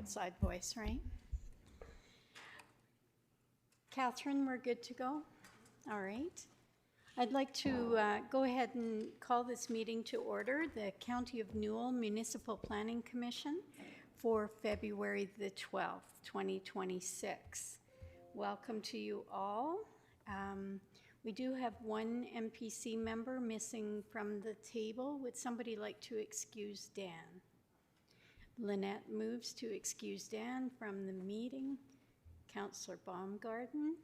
outside voice, right? Catherine, we're good to go? All right. I'd like to go ahead and call this meeting to order, the County of Newell Municipal Planning Commission for February the 12th, 2026. Welcome to you all. We do have one MPC member missing from the table. Would somebody like to excuse Dan? Lynette moves to excuse Dan from the meeting. Councillor Baumgarten.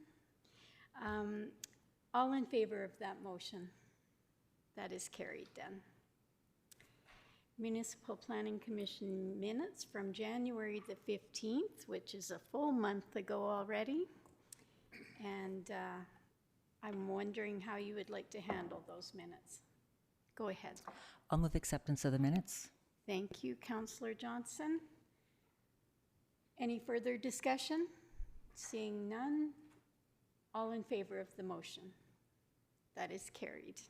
All in favor of that motion? That is carried then. Municipal Planning Commission minutes from January the 15th, which is a full month ago already. And I'm wondering how you would like to handle those minutes. Go ahead. I'll move acceptance of the minutes. Thank you, Councillor Johnson. Any further discussion? Seeing none, all in favor of the motion? That is carried.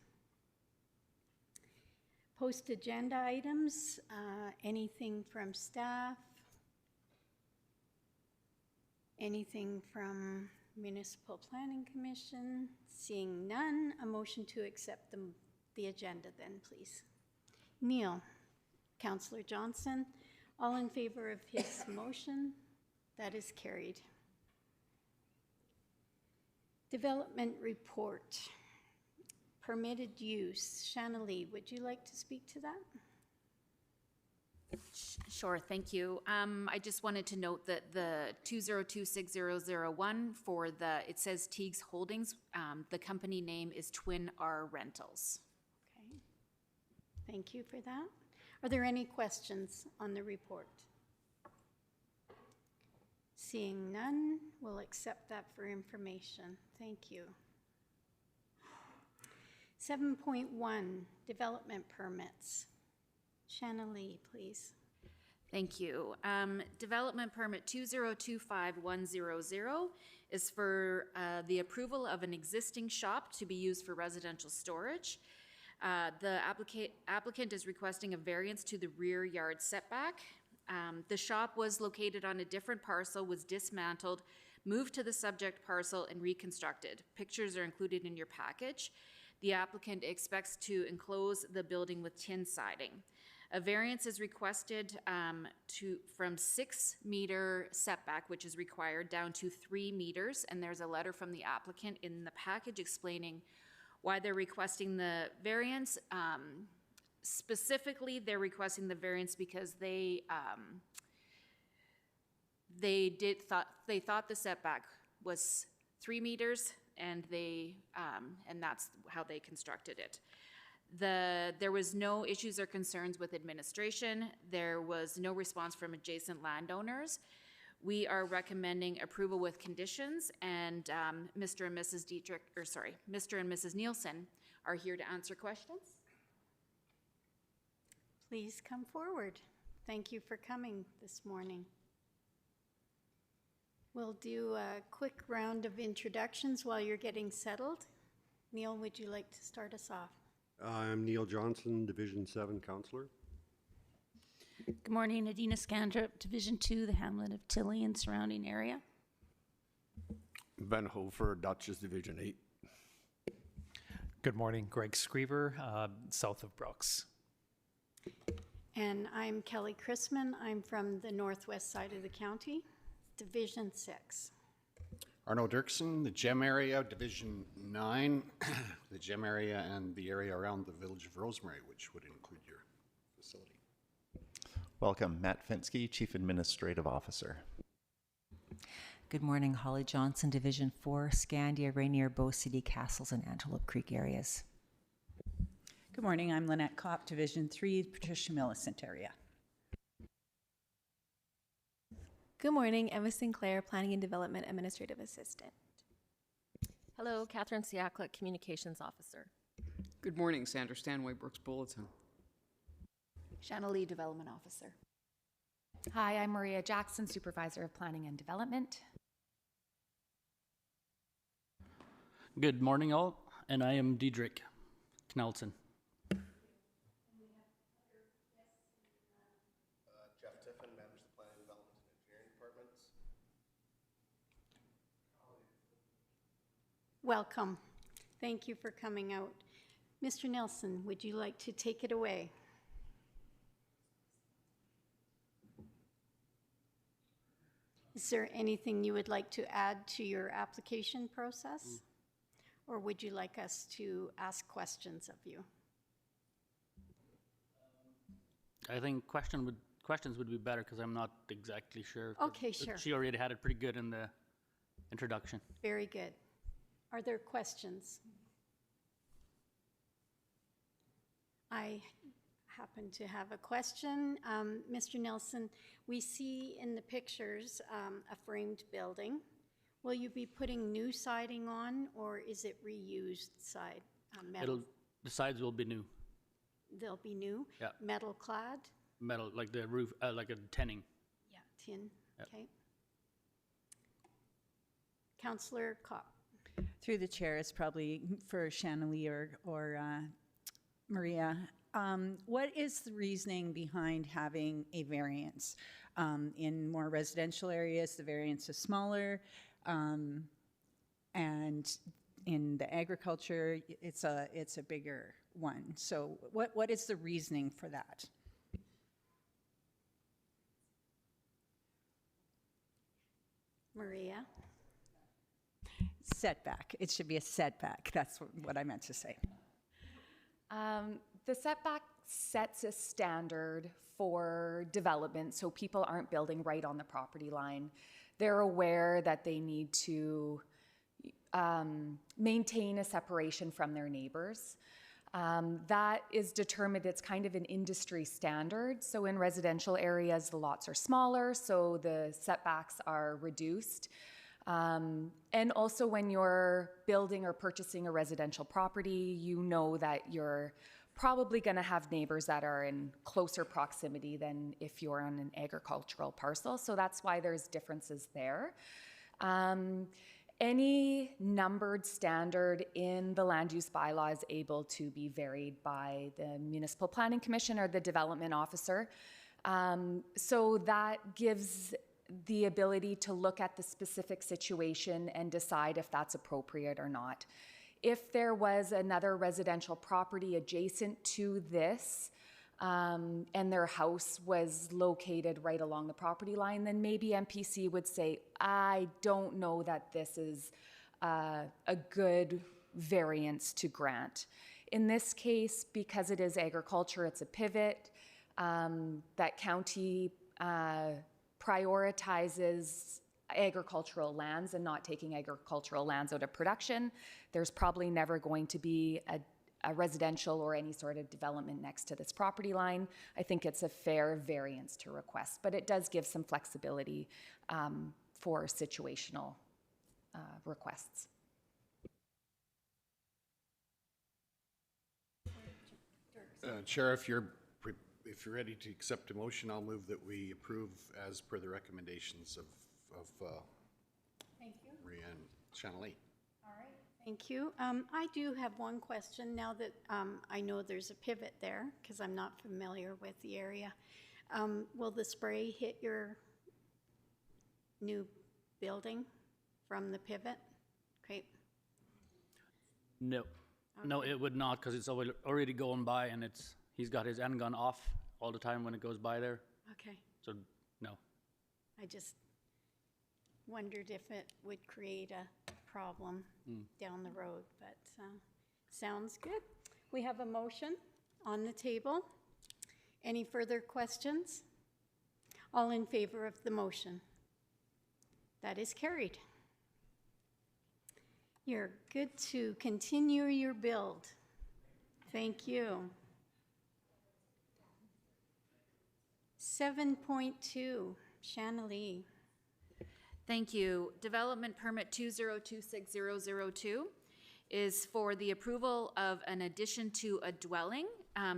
Post-agenda items, anything from staff? Anything from Municipal Planning Commission? Seeing none, a motion to accept the agenda then, please. Neil, Councillor Johnson, all in favor of his motion? That is carried. Development report. Permitted use. Shannalee, would you like to speak to that? Sure, thank you. I just wanted to note that the 2026001 for it says Teague's Holdings, the company name is Twin R Rentals. Okay, thank you for that. Are there any questions on the report? Seeing none, we'll accept that for information. Thank you. 7.1, development permits. Shannalee, please. Thank you. Development permit 2025100 is for the approval of an existing shop to be used for residential storage. The applicant is requesting a variance to the rear yard setback. The shop was located on a different parcel, was dismantled, moved to the subject parcel, and reconstructed. Pictures are included in your package. The applicant expects to enclose the building with tin siding. A variance is requested from 6 meter setback, which is required, down to 3 meters, and there's a letter from the applicant in the package explaining why they're requesting the variance. Specifically, they're requesting the variance because they thought the setback was 3 meters, and that's how they constructed it. There was no issues or concerns with administration. There was no response from adjacent landowners. We are recommending approval with conditions, and Mr. and Mrs. Nielsen are here to answer questions. Please come forward. Thank you for coming this morning. We'll do a quick round of introductions while you're getting settled. Neil, would you like to start us off? I'm Neil Johnson, Division 7 Councillor. Good morning, Adina Scandrup, Division 2, the hamlet of Tilly and surrounding area. Ben Hofer, Dutchess, Division 8. Good morning, Greg Screever, south of Brooks. And I'm Kelly Chrisman. I'm from the northwest side of the county, Division 6. Arno Dirksen, the GEM area, Division 9, the GEM area and the area around the village of Rosemary, which would include your facility. Welcome, Matt Finsky, Chief Administrative Officer. Good morning, Holly Johnson, Division 4, Scandia, Rainier, Bow City, Castles, and Antelope Creek areas. Good morning, I'm Lynette Kopp, Division 3, Patricia Millicent area. Good morning, Emma Sinclair, Planning and Development Administrative Assistant. Hello, Catherine Siakla, Communications Officer. Good morning, Sandra Stanway, Brooks Bulletin. Shannalee, Development Officer. Hi, I'm Maria Jackson, Supervisor of Planning and Development. Good morning, all, and I am Diedrich Knelton. Jeff Tiffin, manages the planning and development welcome. Thank you for coming out. Mr. Nelson, would you like to take it away? Is there anything you would like to add to your application process? Or would you like us to ask questions of you? I think questions would be better because I'm not exactly sure. 'Cause Okay, sure. She already had it pretty good in the introduction. Very good. Are there questions? I happen to have a question. Mr. Nelson, we see in the pictures a framed building. Will you be putting new siding on, or is it reused side, metal? The sides will be new. They'll be new? Yeah. Metal clad? Metal, like the roof, like a tinning. Yeah, tin, Yep. okay. Councillor Kopp. Through the chair, it's probably for Shanley or Maria. What is the reasoning behind having a variance? In more residential areas, the variance is smaller, and in the agriculture, it's a bigger one. So what is the reasoning for that? Maria. Setback. It should be a setback. That's what I meant to say. The setback sets a standard for development, so people aren't building right on the property line. They're aware that they need to maintain a separation from their neighbors. That is determined, it's kind of an industry standard. So in residential areas, the lots are smaller, so the setbacks are reduced. And also when you're building or purchasing a residential property, you know that you're probably going to have neighbors that are in closer proximity than if you're on an agricultural parcel. So that's why there's differences there. Any numbered standard in the land use bylaw is able to be varied by the Municipal Planning Commission or the development officer. So that gives the ability to look at the specific situation and decide if that's appropriate or not. If there was another residential property adjacent to this, and their house was located right along the property line, then maybe MPC would say, I don't know that this is a good variance to grant. In this case, because it is agriculture, it's a pivot, that county prioritizes agricultural lands and not taking agricultural lands out of production. There's probably never going to be a residential or any sort of development next to this property line. I think it's a fair variance to request, but it does give some flexibility for situational requests. Chair, if you're ready to accept a motion, I'll move that we approve as per the recommendations of Thank you. Maria and Shanley. All right, thank you. I do have one question now that I know there's a pivot there, because I'm not familiar with the area. Will the spray hit your new building from the pivot? Okay. No. Okay. No, it would not because it's already going by and he's got his end gun off all the time when it goes by there. Okay. So, no. I just wondered if it would create a problem down the road, but sounds good. We have a motion on the table. Any further questions? All in favor of the motion? That is carried. You're good to continue your build. Thank you. 7.2, Shanley. Thank you. Development permit 2026002 is for the approval of an addition to a dwelling,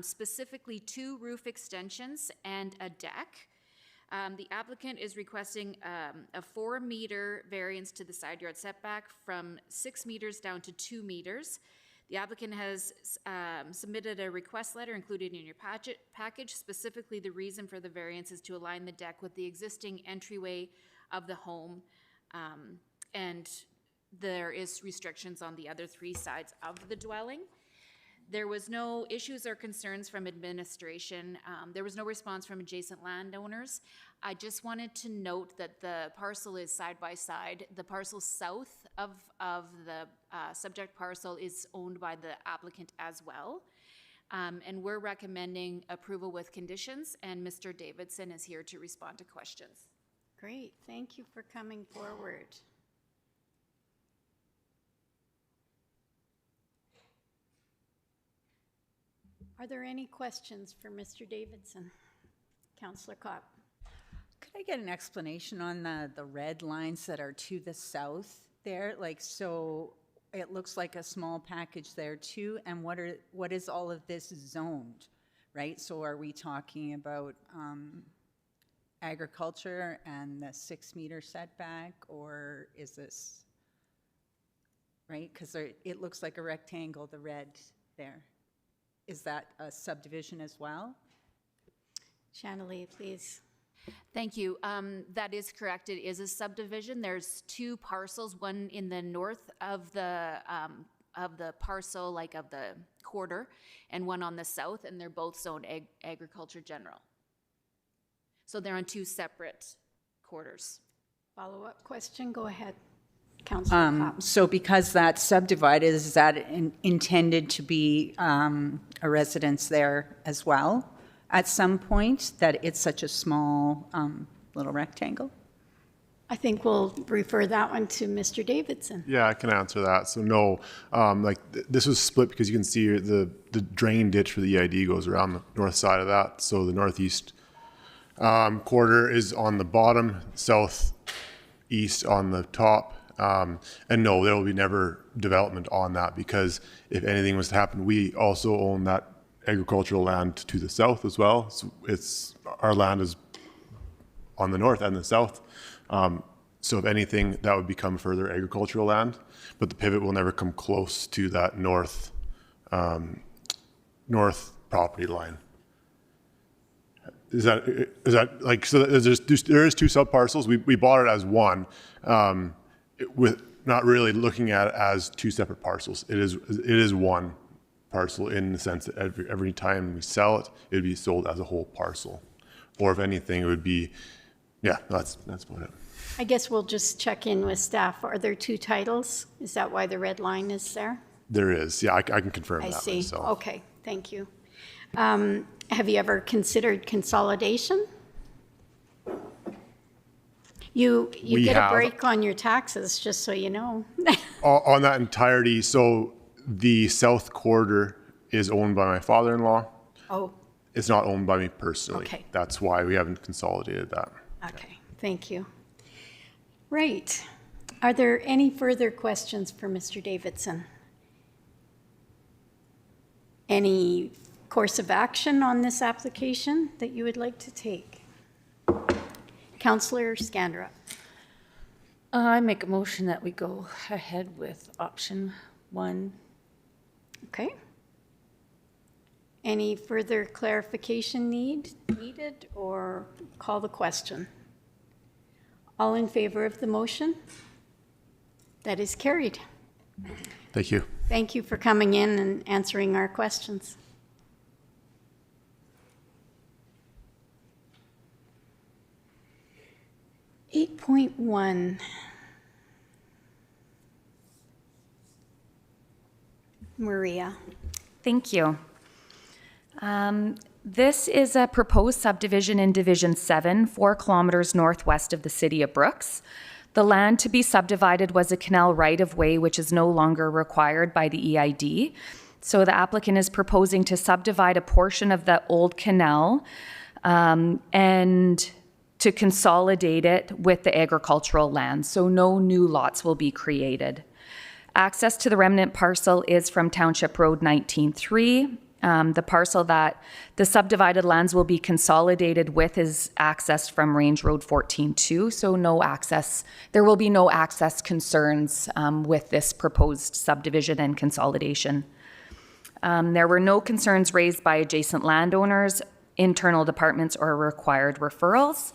specifically 2 roof extensions and a deck. The applicant is requesting a 4-meter variance to the side yard setback from 6 meters down to 2 meters. The applicant has submitted a request letter included in your package. Specifically, the reason for the variance is to align the deck with the existing entryway of the home. And there is restrictions on the other 3 sides of the dwelling. There was no issues or concerns from administration. There was no response from adjacent landowners. I just wanted to note that the parcel is side by side. The parcel south of the subject parcel is owned by the applicant as well. And we're recommending approval with conditions, and Mr. Davidson is here to respond to questions. Great, thank you for coming forward. Are there any questions for Mr. Davidson? Councillor Kopp. Could I get an explanation on the red lines that are to the south there? Like, so it looks like a small package there too, and what is all of this zoned, right? So are we talking about agriculture and the 6-meter setback, or is this, right? Because it looks like a rectangle, the red there. Is that a subdivision as well? Channelie, please. Thank you. That is correct. It is a subdivision. There's 2 parcels, one in the north of the parcel, like of the quarter, and one on the south, and they're both zoned agriculture general. So they're on 2 separate quarters. Follow-up question, go ahead. Councillor Kopp. So because that's subdivided, is that intended to be a residence there as well at some point, that it's such a small little rectangle? I think we'll refer that one to Mr. Davidson. Yeah, I can answer that. So no, this was split because you can see the drain ditch for the EID goes around the north side of that. So the northeast quarter is on the bottom, southeast on the top. And no, there will be never development on that, because if anything was to happen, we also own that agricultural land to the south as well. So our land is on the north and the south. So if anything, that would become further agricultural land, but the pivot will never come close to that north property line. Is that like, so there is 2 sub-parcels. We bought it as one, with not really looking at it as 2 separate parcels. It is one parcel in the sense that every time we sell it, it would be sold as a whole parcel. Or if anything, it would be, yeah, that's about it. I guess we'll just check in with staff. Are there 2 titles? Is that why the red line is there? There is, yeah, I can confirm that. I see, myself. okay, thank you. Have you ever considered consolidation? You get a break on your taxes, just so you know. On that entirety, so the south quarter is owned by my father-in-law. Oh. It's not owned by me personally. Okay. That's why we haven't consolidated that. Okay, thank you. Right. Are there any further questions for Mr. Davidson? Any course of action on this application that you would like to take? Councillor Scandra. I make a motion that we go ahead with option 1. Okay. Any further clarification needed, or call the question? All in favor of the motion? That is carried. Thank you. Thank you for coming in and answering our questions. (8.1) Maria. Thank you. This is a proposed subdivision in Division 7, 4 kilometers northwest of the city of Brooks. The land to be subdivided was a canal right-of-way, which is no longer required by the EID. So the applicant is proposing to subdivide a portion of the old canal and to consolidate it with the agricultural land. So no new lots will be created. Access to the remnant parcel is from Township Road 19-3. The parcel that the subdivided lands will be consolidated with is accessed from Range Road 14-2, so no access, there will be no access concerns with this proposed subdivision and consolidation. There were no concerns raised by adjacent landowners, internal departments, or required referrals.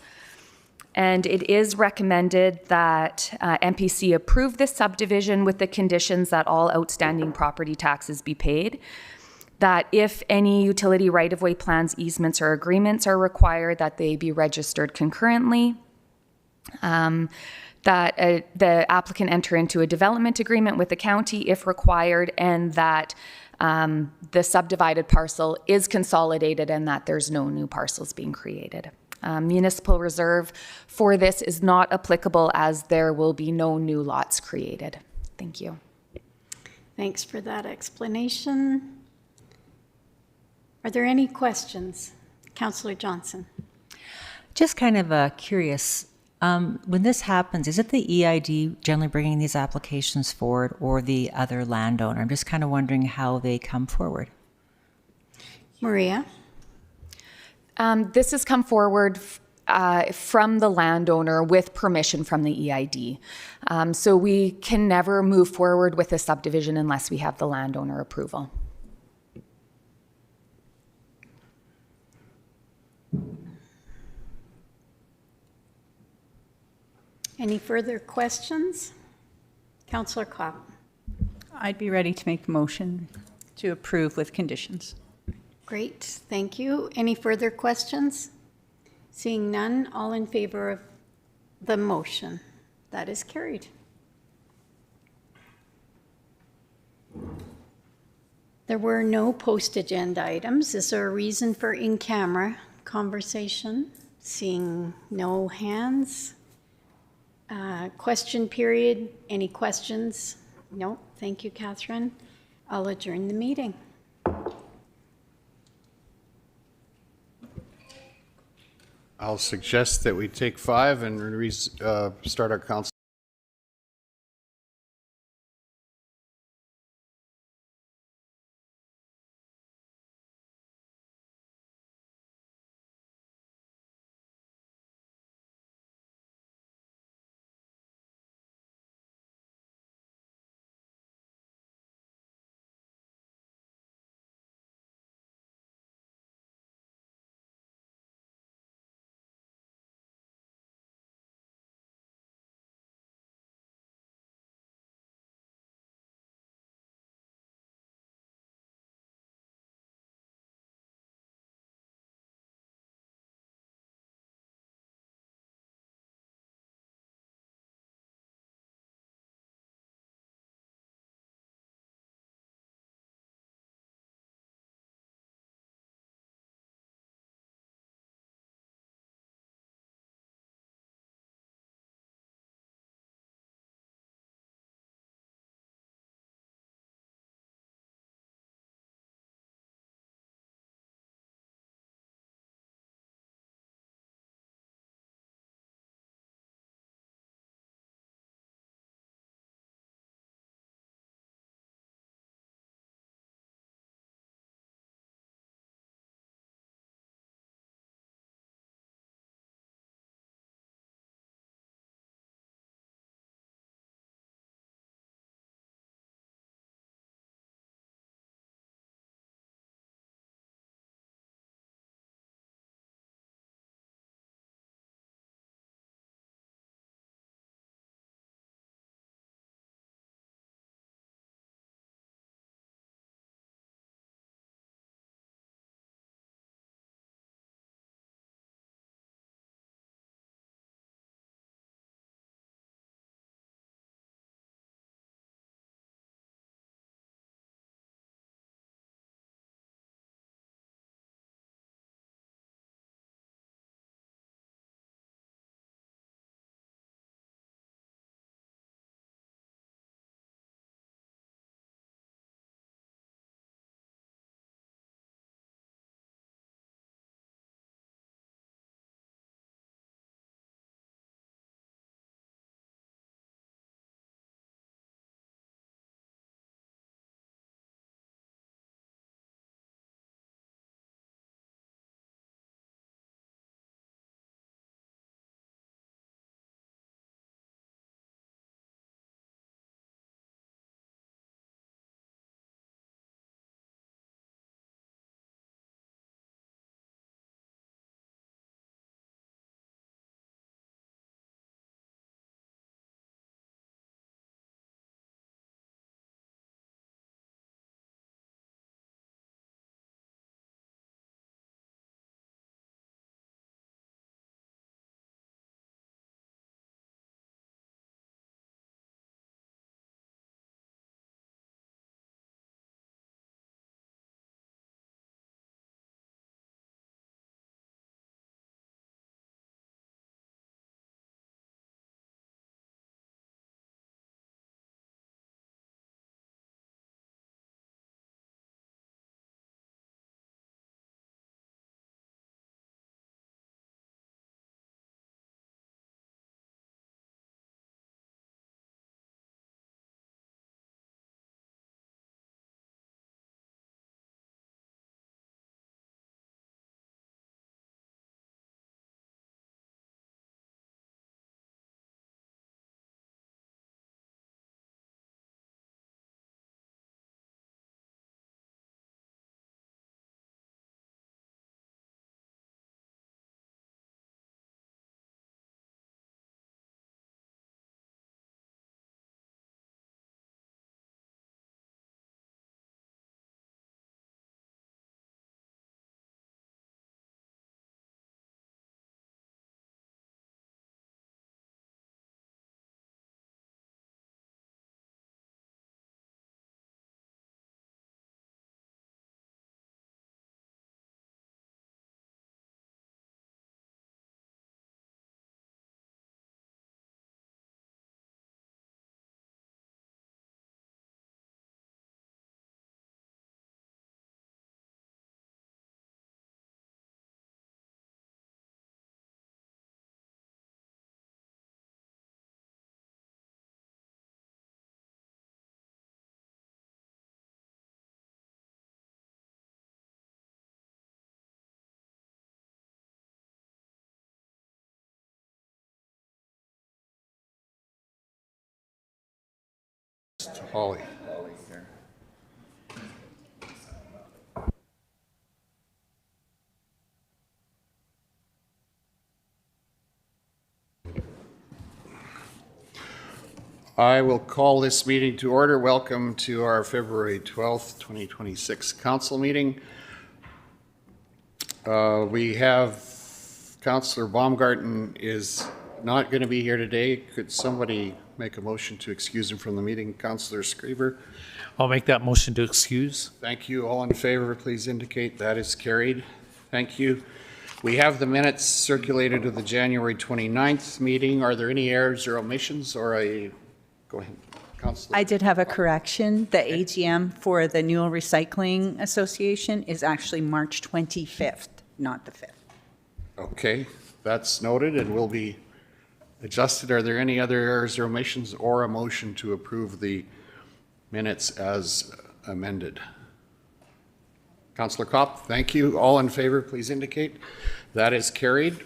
And it is recommended that MPC approve this subdivision with the conditions that all outstanding property taxes be paid, that if any utility right-of-way plans, easements, or agreements are required, that they be registered concurrently, that the applicant enter into a development agreement with the county if required, and that the subdivided parcel is consolidated and that there's no new parcels being created. Municipal reserve for this is not applicable as there will be no new lots created. Thank you. Thanks for that explanation. Are there any questions? Councillor Johnson. Just kind of curious, when this happens, is it the EID generally bringing these applications forward or the other landowner? I'm just kind of wondering how they come forward. Maria? This has come forward from the landowner with permission from the EID. So we can never move forward with a subdivision unless we have the landowner approval. Any further questions? Councillor Kopp. I'd be ready to make the motion to approve with conditions. Great, thank you. Any further questions? Seeing none, all in favor of the motion? That is carried. There were no post-agenda items. Is there a reason for in-camera conversation? Seeing no hands. Question period. Any questions? No. Thank you, Catherine. I'll adjourn the meeting. I'll suggest that we take 5 and start our council. Holly. I will call this meeting to order. Welcome to our February 12th, 2026 council meeting. We have Councillor Baumgarten is not going to be here today. Could somebody make a motion to excuse him from the meeting? Councillor Screever. I'll make that motion to excuse. Thank you. All in favor, please indicate. That is carried. Thank you. We have the minutes circulated to the January 29th meeting. Are there any errors or omissions, or go ahead, Councillor. I did have a correction. The AGM for the Newell Recycling Association is actually March 25th, not the 5th. Okay, that's noted and will be adjusted. Are there any other errors or omissions, or a motion to approve the minutes as amended? Councillor Kopp, thank you. All in favor, please indicate. That is carried.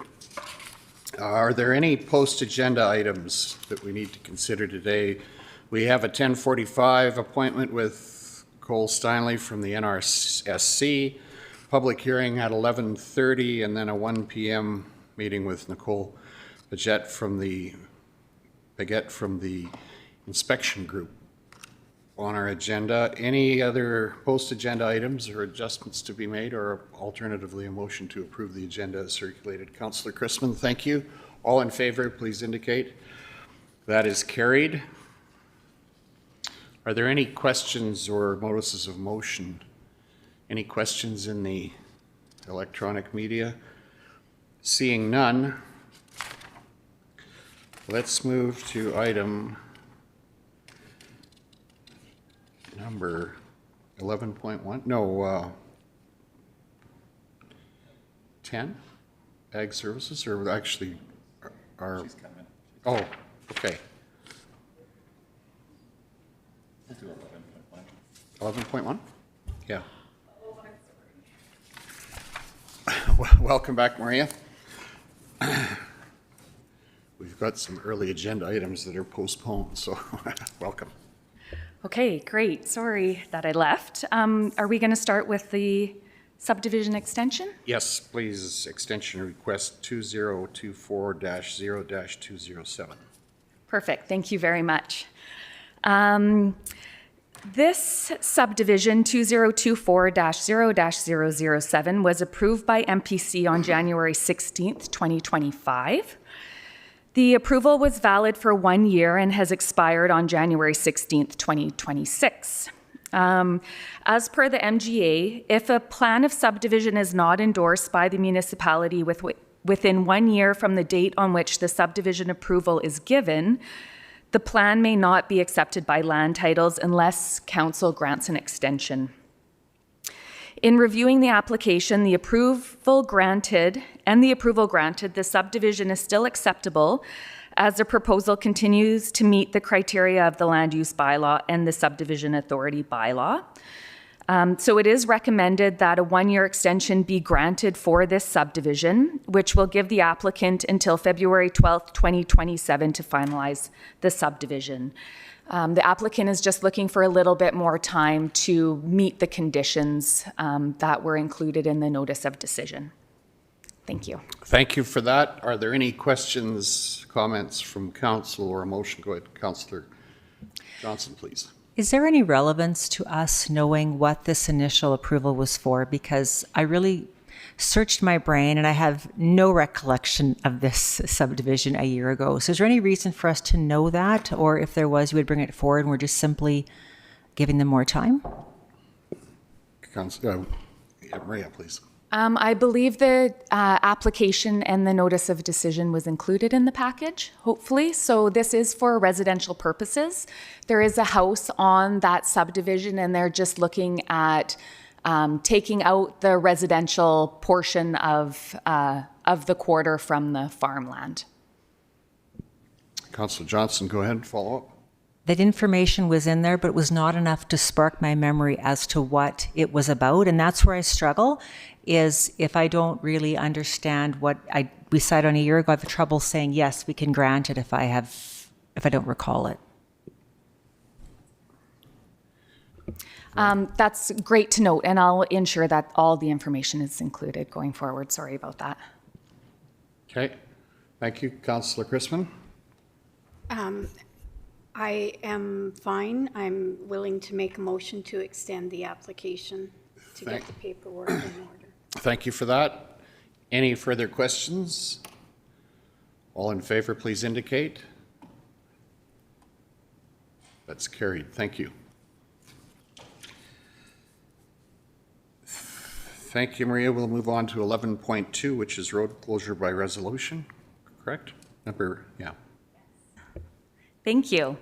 Are there any post-agenda items that we need to consider today? We have a 10:45 appointment with Cole Steinley from the NRSC, public hearing at 11:30, and then a 1 p.m. meeting with Nicole Baguette from the inspection group on our agenda. Any other post-agenda items or adjustments to be made, or alternatively a motion to approve the agenda as circulated? Councillor Chrisman, thank you. All in favor, please indicate. That is carried. Are there any questions or notices of motion? Any questions in the electronic media? Seeing none, let's move to item number 11.1, no, 10, Ag Services, or actually our, oh, okay. 11.1? Yeah. Welcome back, Maria. We've got some early agenda items that are postponed, so welcome. Okay, great. Sorry that I left. Are we going to start with the subdivision extension? Yes, please. Extension request 2024-0-207. Perfect. Thank you very much. This subdivision 2024-0-007 was approved by MPC on January 16th, 2025. The approval was valid for 1 year and has expired on January 16th, 2026. As per the MGA, if a plan of subdivision is not endorsed by the municipality within 1 year from the date on which the subdivision approval is given, the plan may not be accepted by land titles unless council grants an extension. In reviewing the application, the approval granted, the subdivision is still acceptable as the proposal continues to meet the criteria of the land use bylaw and the subdivision authority bylaw. So it is recommended that a 1-year extension be granted for this subdivision, which will give the applicant until February 12th, 2027 to finalize the subdivision. The applicant is just looking for a little bit more time to meet the conditions that were included in the notice of decision. Thank you. Thank you for that. Are there any questions, comments from council, or a motion? Go ahead, Councillor Johnson, please. Is there any relevance to us knowing what this initial approval was for? Because I really searched my brain and I have no recollection of this subdivision a year ago. So is there any reason for us to know that? Or if there was, you would bring it forward and we're just simply giving them more time? Maria, please. I believe the application and the notice of decision was included in the package, hopefully. So this is for residential purposes. There is a house on that subdivision and they're just looking at taking out the residential portion of the quarter from the farmland. Councillor Johnson, go ahead and follow up. That information was in there, but it was not enough to spark my memory as to what it was about. And that's where I struggle, is if I don't really understand what we decided on a year ago, I have trouble saying, yes, we can grant it if I don't recall it. That's great to note, and I'll ensure that all the information is included going forward. Sorry about that. Okay, thank you. Councillor Chrisman? I am fine. I'm willing to make a motion to extend the application to get the paperwork in order. Thank you for that. Any further questions? All in favor, please indicate. That's carried. Thank you. Thank you, Maria. We'll move on to 11.2, which is road closure by resolution, correct? Yeah. Thank you.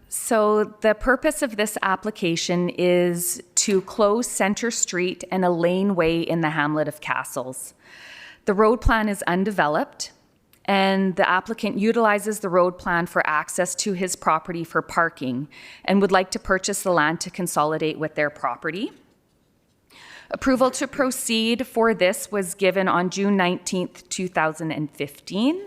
So the purpose of this application is to close Centre Street and a laneway in the hamlet of Castles. The road plan is undeveloped, and the applicant utilizes the road plan for access to his property for parking and would like to purchase the land to consolidate with their property. Approval to proceed for this was given on June 19th, 2015.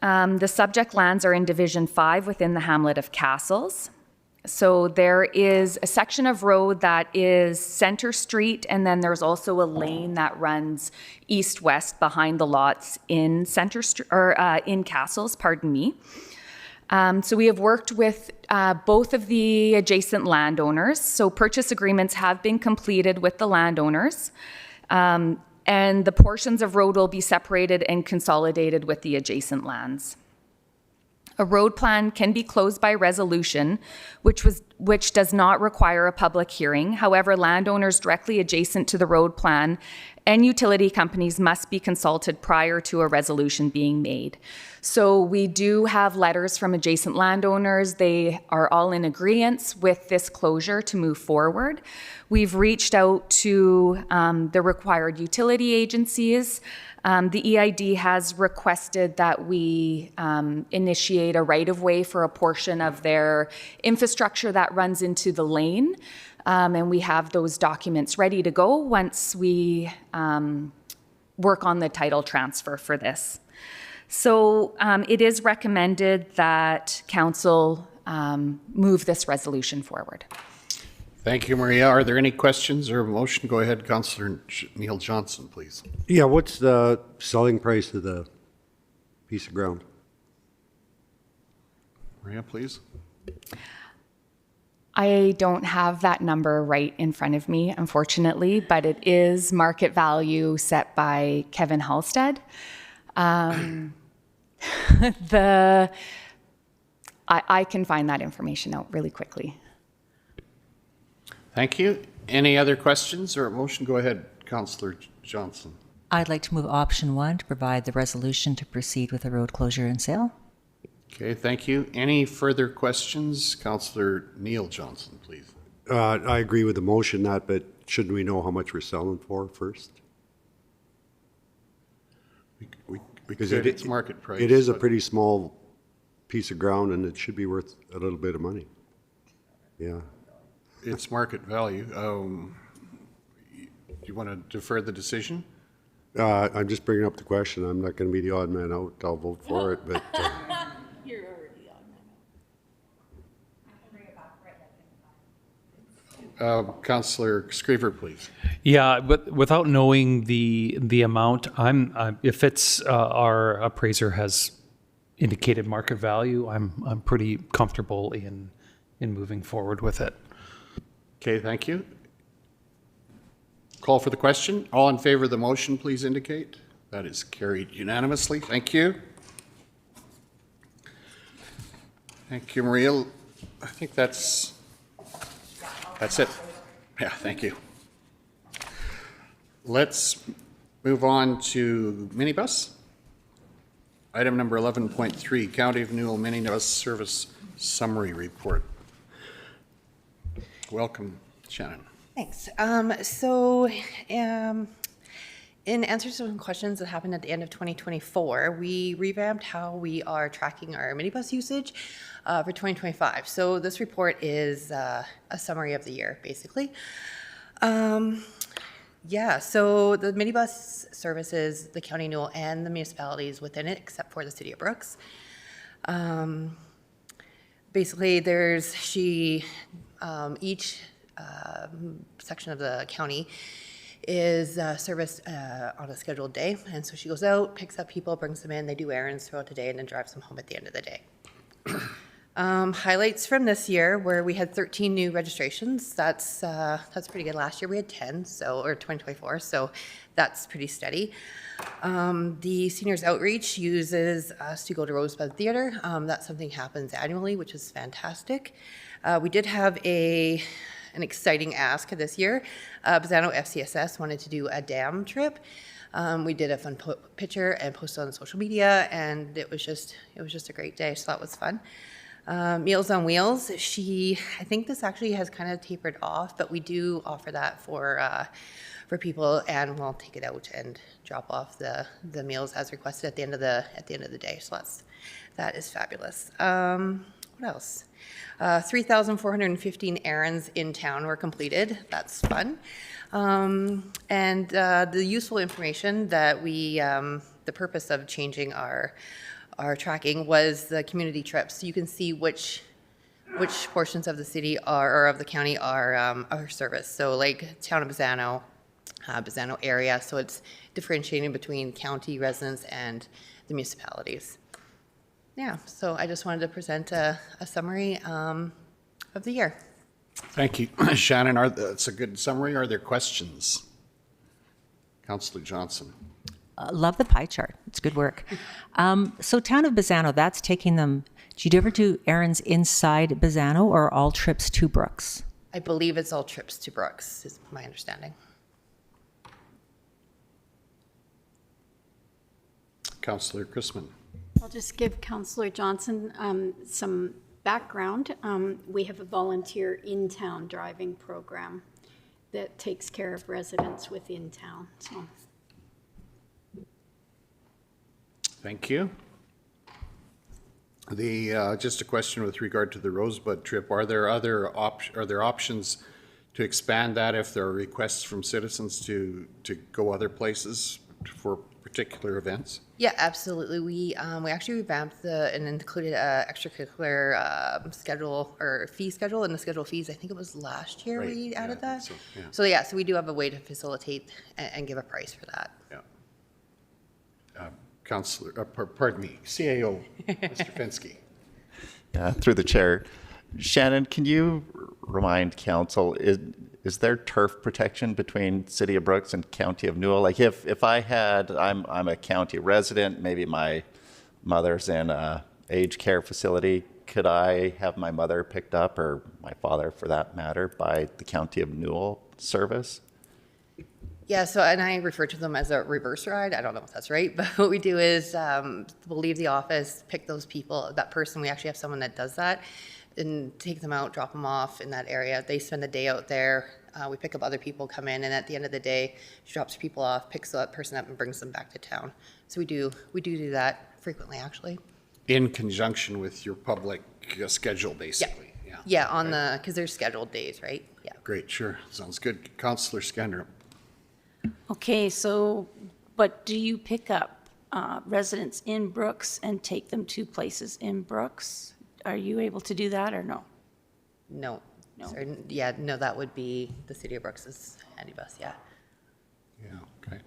The subject lands are in Division 5 within the hamlet of Castles. So there is a section of road that is Centre Street, and then there's also a lane that runs east-west behind the lots in Centre Street, or in Castles, pardon me. So we have worked with both of the adjacent landowners. So purchase agreements have been completed with the landowners. And the portions of road will be separated and consolidated with the adjacent lands. A road plan can be closed by resolution, which does not require a public hearing. However, landowners directly adjacent to the road plan and utility companies must be consulted prior to a resolution being made. So we do have letters from adjacent landowners. They are all in agreement with this closure to move forward. We've reached out to the required utility agencies. The EID has requested that we initiate a right-of-way for a portion of their infrastructure that runs into the lane. And we have those documents ready to go once we work on the title transfer for this. So it is recommended that Council move this resolution forward. Thank you, Maria. Are there any questions or a motion? Go ahead, Councillor Neil Johnson, please. Yeah, what's the selling price of the piece of ground? Maria, please. I don't have that number right in front of me, unfortunately, but it is market value set by Kevin Halstead. I can find that information out really quickly. Thank you. Any other questions or a motion? Go ahead, Councillor Johnson. I'd like to move option 1 to provide the resolution to proceed with the road closure and sale. Okay, thank you. Any further questions? Councillor Neil Johnson, please. I agree with the motion but shouldn't we know how much we're selling for first? Because it's market price. It is a pretty small piece of ground and it should be worth a little bit of money. Yeah. It's market value. Do you want to defer the decision? I'm just bringing up the question. I'm not going to be the odd man out. I'll vote for it, but... You're already the odd man out. Councillor Screever, please. Yeah, but without knowing the amount, if it's our appraiser has indicated market value, I'm pretty comfortable in moving forward with it. Okay, thank you. Call for the question. All in favor of the motion, please indicate. That is carried unanimously. Thank you. Thank you, Maria. I think that's it. Yeah, thank you. Let's move on to minibus. Item number 11.3, County of Newell Minibus Service Summary Report. Welcome, Shannon. Thanks. In answer to some questions that happened at the end of 2024, we revamped how we are tracking our minibus usage for 2025. So this report is a summary of the year, basically. Yeah, so the minibus services the County of Newell and the municipalities within it, except for the City of Brooks. basically each section of the county is serviced on a scheduled day. And so she goes out, picks up people, brings them in, they do errands throughout the day, and then drives them home at the end of the day. Highlights from this year where we had 13 new registrations. That's pretty good. Last year we had 10, or 2024, so that's pretty steady. The seniors outreach uses us to go to Rosebud Theatre. That's something happens annually, which is fantastic. We did have an exciting ask this year. Bazzano FCSS wanted to do a dam trip. We did a fun picture and posted on social media, and it was just a great day, so that was fun. Meals on Wheels, I think this actually has kind of tapered off, but we do offer that for people, and we'll take it out and drop off the meals as requested at the end of the day. So that is fabulous. What else? 3,415 errands in town were completed. That's fun. And the useful information that the purpose of changing our tracking was the community trips. So you can see which portions of the city or of the county are serviced. So like town of Bazzano, Bazzano area. So it's differentiating between county residents and the municipalities. Yeah, so I just wanted to present a summary of the year. Thank you, Shannon. That's a good summary. Are there questions? Councillor Johnson. Love the pie chart. It's good work. So town of Bazzano, that's taking them, do you ever do errands inside Bazzano or all trips to Brooks? I believe it's all trips to Brooks, is my understanding. Councillor Chrisman. I'll just give Councillor Johnson some background. We have a volunteer in-town driving program that takes care of residents within town. So. Thank you. Just a question with regard to the Rosebud trip. Are there options to expand that if there are requests from citizens to go other places for particular events? Yeah, absolutely. We actually revamped and included an extracurricular schedule or fee schedule in the schedule fees. I think it was last year we added that. So we do have a way to facilitate and give a price for that. Yeah. Pardon me, CAO, Mr. Fensky. Through the chair. Shannon, can you remind council, is there turf protection between City of Brooks and County of Newell? Like if I'm a county resident, maybe my mother's in a aged care facility, could I have my mother picked up, or my father for that matter, by the County of Newell service? Yeah, and I refer to them as a reverse ride. I don't know if that's right, but what we do is we'll leave the office, pick those people, that person. We actually have someone that does that, and take them out, drop them off in that area. They spend the day out there. We pick up other people, come in, and at the end of the day, she drops people off, picks that person up, and brings them back to town. So we do that frequently, actually. In conjunction with your public schedule, basically. Yeah, because there's scheduled days, right? Yeah. Great, sure, sounds good. Councillor Scandrup. Okay, but do you pick up residents in Brooks and take them to places in Brooks? Are you able to do that or no? No. Sorry, no, that would be the City of Brooks' handy bus, yeah. Yeah, okay.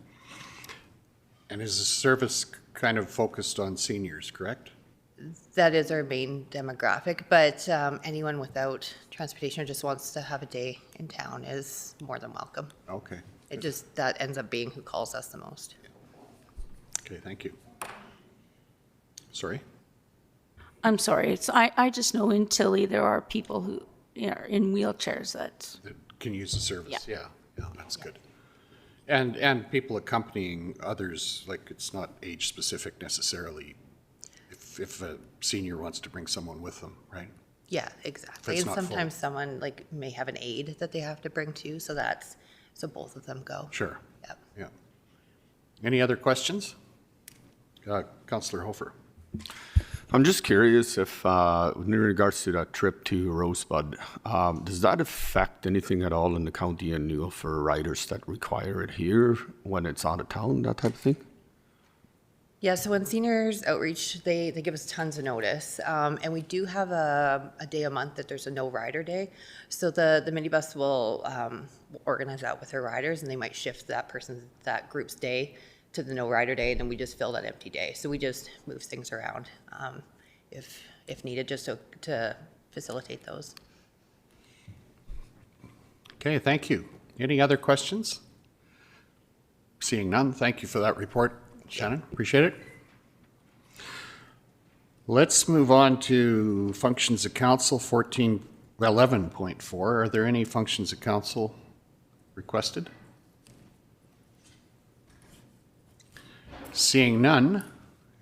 And is the service kind of focused on seniors, correct? That is our main demographic, but anyone without transportation or just wants to have a day in town is more than welcome. Okay. That ends up being who calls us the most. Okay, thank you. Sorry? I'm sorry. I just know in Tilly there are people who are in wheelchairs that can use the service. Yeah, that's good. And people accompanying others, like it's not age specific necessarily. If a senior wants to bring someone with them, right? Yeah, exactly. And sometimes someone may have an aide that they have to bring too, so both of them go. Sure. Yep. Yeah. Any other questions? Councillor Hofer. I'm just curious if, in regards to that trip to Rosebud, does that affect anything at all in the county and Newell for riders that require it here when it's out of town, that type of thing? Yeah, so when seniors outreach, they give us tons of notice. And we do have a day a month that there's a no rider day. So the minibus will organize that with their riders, and they might shift that group's day to the no rider day, and then we just fill that empty day. So we just move things around if needed, just to facilitate those. Okay, thank you. Any other questions? Seeing none, thank you for that report, Shannon. Appreciate it. Let's move on to functions of council 11.4. Are there any functions of council requested? Seeing none,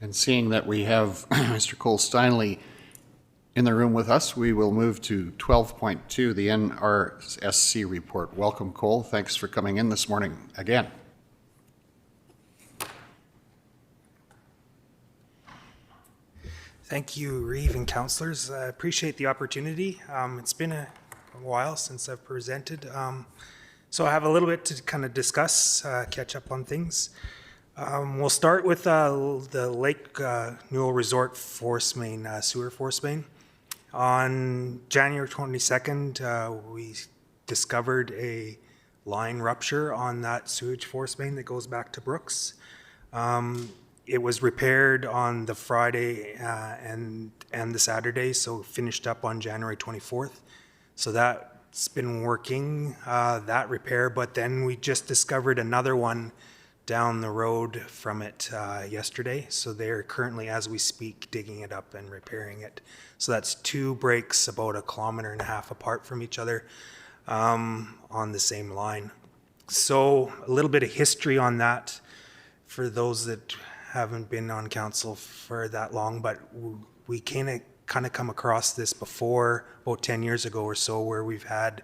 and seeing that we have Mr. Cole Steinley in the room with us, we will move to 12.2, the NRSC report. Welcome, Cole. Thanks for coming in this morning again. Thank you, Reeve and councillors. I appreciate the opportunity. It's been a while since I've presented. So I have a little bit to kind of discuss, catch up on things. We'll start with the Lake Newell Resort force main, sewer force main. On January 22nd, we discovered a line rupture on that sewage force main that goes back to Brooks. It was repaired on the Friday and the Saturday, so finished up on January 24th. So that's been working, that repair, but then we just discovered another one down the road from it yesterday. So they're currently, as we speak, digging it up and repairing it. So that's 2 breaks about 1.5 kilometers apart from each other on the same line. So a little bit of history on that for those that haven't been on council for that long, but we kind of come across this before, about 10 years ago or so, where we've had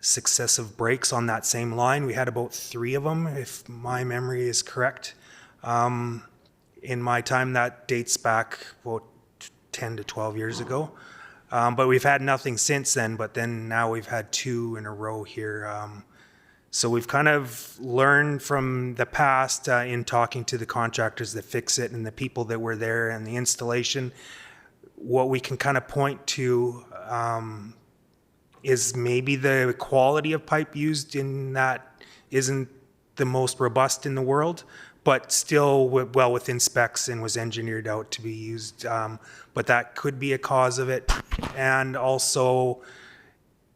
successive breaks on that same line. We had about 3 of them, if my memory is correct. In my time, that dates back about 10 to 12 years ago. But we've had nothing since then, but then now we've had 2 in a row here. So we've kind of learned from the past in talking to the contractors that fix it and the people that were there and the installation. What we can kind of point to is maybe the quality of pipe used in that isn't the most robust in the world, but still well within specs and was engineered out to be used. But that could be a cause of it. And also,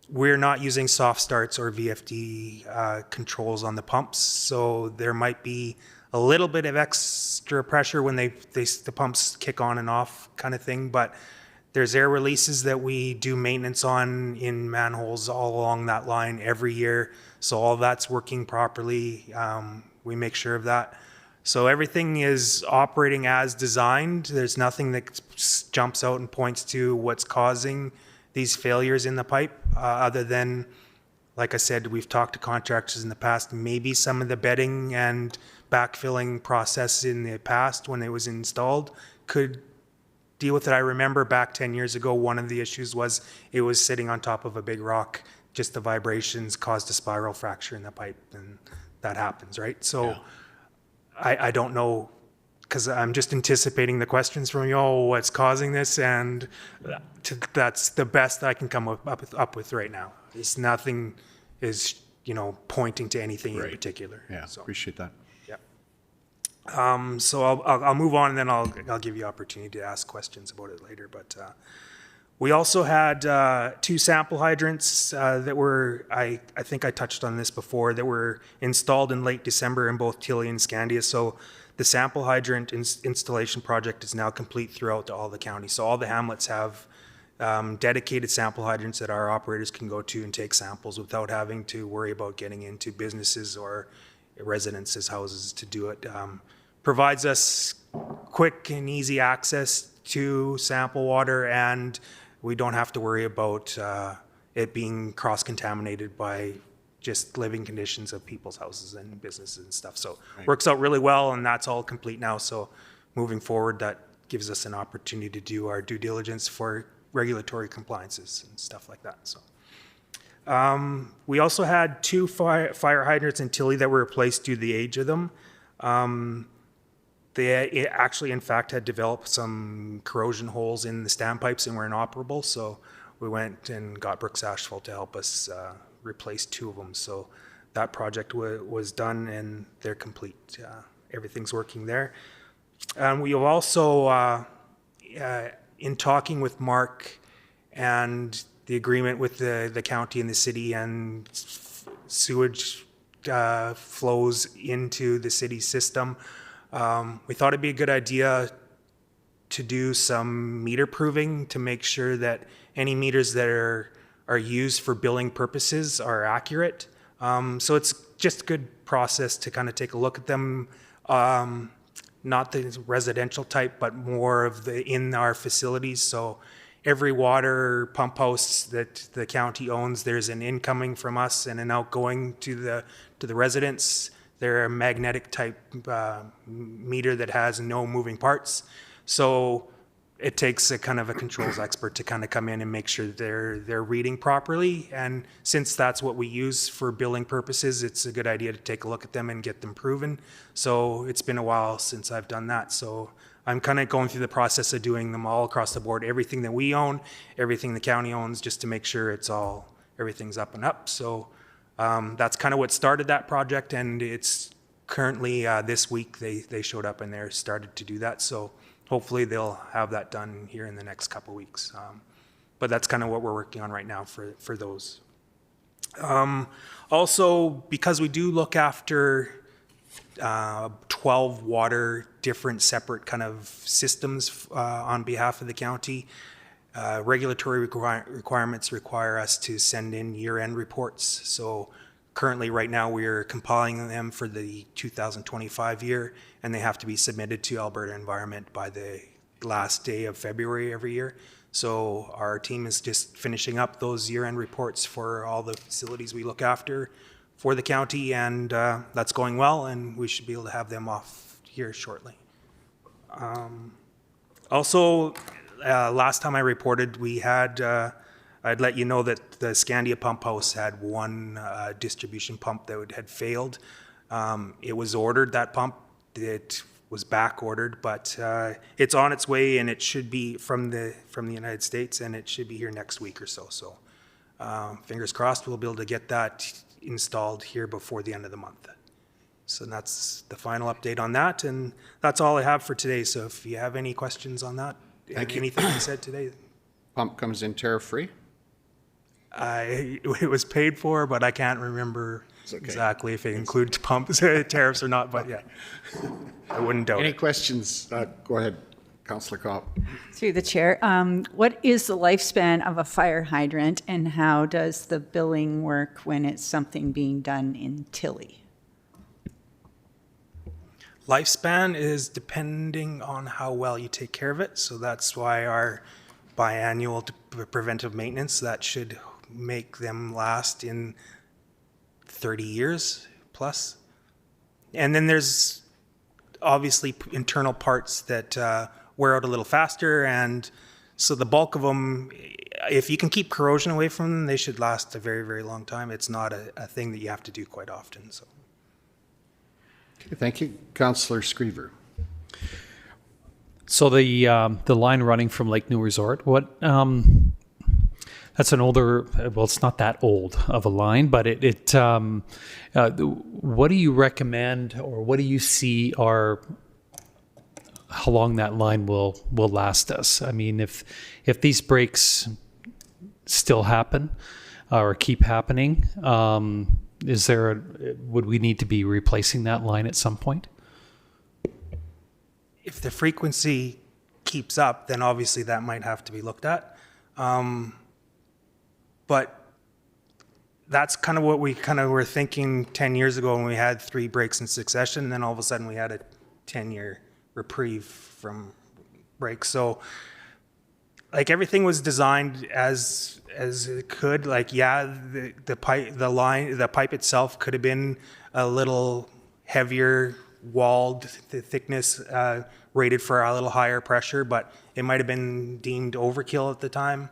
we're not using soft starts or VFD controls on the pumps, so there might be a little bit of extra pressure when the pumps kick on and off kind of thing, but there's air releases that we do maintenance on in manholes all along that line every year, so all that's working properly. We make sure of that. So everything is operating as designed. There's nothing that jumps out and points to what's causing these failures in the pipe, other than, like I said, we've talked to contractors in the past, maybe some of the bedding and backfilling process in the past when it was installed could deal with it. I remember back 10 years ago, one of the issues was it was sitting on top of a big rock. Just the vibrations caused a spiral fracture in the pipe, and that happens, right? So yeah. I don't know, because I'm just anticipating the questions from you, oh, what's causing this? And that's the best I can come up with right now. It's nothing is, pointing to anything in particular. Yeah, so appreciate that. Yeah. So I'll move on, and then I'll give you opportunity to ask questions about it later. But we also had 2 sample hydrants that were, I think I touched on this before, that were installed in late December in both Tilly and Scandia. So the sample hydrant installation project is now complete throughout all the county. So all the hamlets have dedicated sample hydrants that our operators can go to and take samples without having to worry about getting into businesses or residences' houses to do it. Provides us quick and easy access to sample water, and we don't have to worry about it being cross-contaminated by just living conditions of people's houses and businesses and stuff. So works out really well, and that's all complete now. So moving forward, that gives us an opportunity to do our due diligence for regulatory compliances and stuff like that. So we also had 2 fire hydrants in Tilly that were replaced due to the age of them. They actually, in fact, had developed some corrosion holes in the standpipes and were inoperable. So we went and got Brooks Asphalt to help us replace 2 of them. So that project was done and they're complete. Everything's working there. We have also, in talking with Mark and the agreement with the county and the city and sewage flows into the city system, we thought it'd be a good idea to do some meter proving to make sure that any meters that are used for billing purposes are accurate. So it's just a good process to kind of take a look at them. Not the residential type, but more of the in our facilities. So every water pump house that the county owns, there's an incoming from us and an outgoing to the residents. They're a magnetic type meter that has no moving parts. So it takes a kind of a controls expert to kind of come in and make sure they're reading properly. And since that's what we use for billing purposes, it's a good idea to take a look at them and get them proven. So it's been a while since I've done that. So I'm kind of going through the process of doing them all across the board, everything that we own, everything the county owns, just to make sure everything's up and up. So that's kind of what started that project, and it's currently this week they showed up and they're started to do that. So hopefully they'll have that done here in the next couple weeks. But that's kind of what we're working on right now for those. Also, because we do look after 12 different separate kind of systems on behalf of the county, regulatory requirements require us to send in year-end reports. So currently, right now, we're compiling them for the 2025 year, and they have to be submitted to Alberta Environment by the last day of February every year. So our team is just finishing up those year-end reports for all the facilities we look after for the county, and that's going well, and we should be able to have them off here shortly. Also, last time I reported, we had I'd let you know that the Scandia pump house had one distribution pump that had failed. It was ordered, that pump. It was back ordered, but it's on its way, and it should be from the United States, and it should be here next week or so. So fingers crossed we'll be able to get that installed here before the end of the month. So that's the final update on that, and that's all I have for today. So if you have any questions on that, anything I said today. Pump comes in tariff-free? It was paid for, but I can't remember exactly if it includes pumps, tariffs or not, but yeah, I wouldn't doubt it. Any questions? Go ahead, Councillor Kopp. Through the chair, what is the lifespan of a fire hydrant, and how does the billing work when it's something being done in Tilly? Lifespan is depending on how well you take care of it. So that's why our biannual preventive maintenance, that should make them last in 30 years plus. And then there's obviously internal parts that wear out a little faster. And so the bulk of them, if you can keep corrosion away from them, they should last a very, very long time. It's not a thing that you have to do quite often. So. Okay, thank you. Councillor Screever. So the line running from Lake New Resort, that's an older, well, it's not that old of a line, but what do you recommend, or what do you see are how long that line will last us? I mean, if these breaks still happen or keep happening, would we need to be replacing that line at some point? If the frequency keeps up, then obviously that might have to be looked at. But that's kind of what we kind of were thinking 10 years ago when we had 3 breaks in succession, and then all of a sudden we had a 10-year reprieve from breaks. So like everything was designed as it could. Like, yeah, the pipe itself could have been a little heavier walled thickness, rated for a little higher pressure, but it might have been deemed overkill at the time.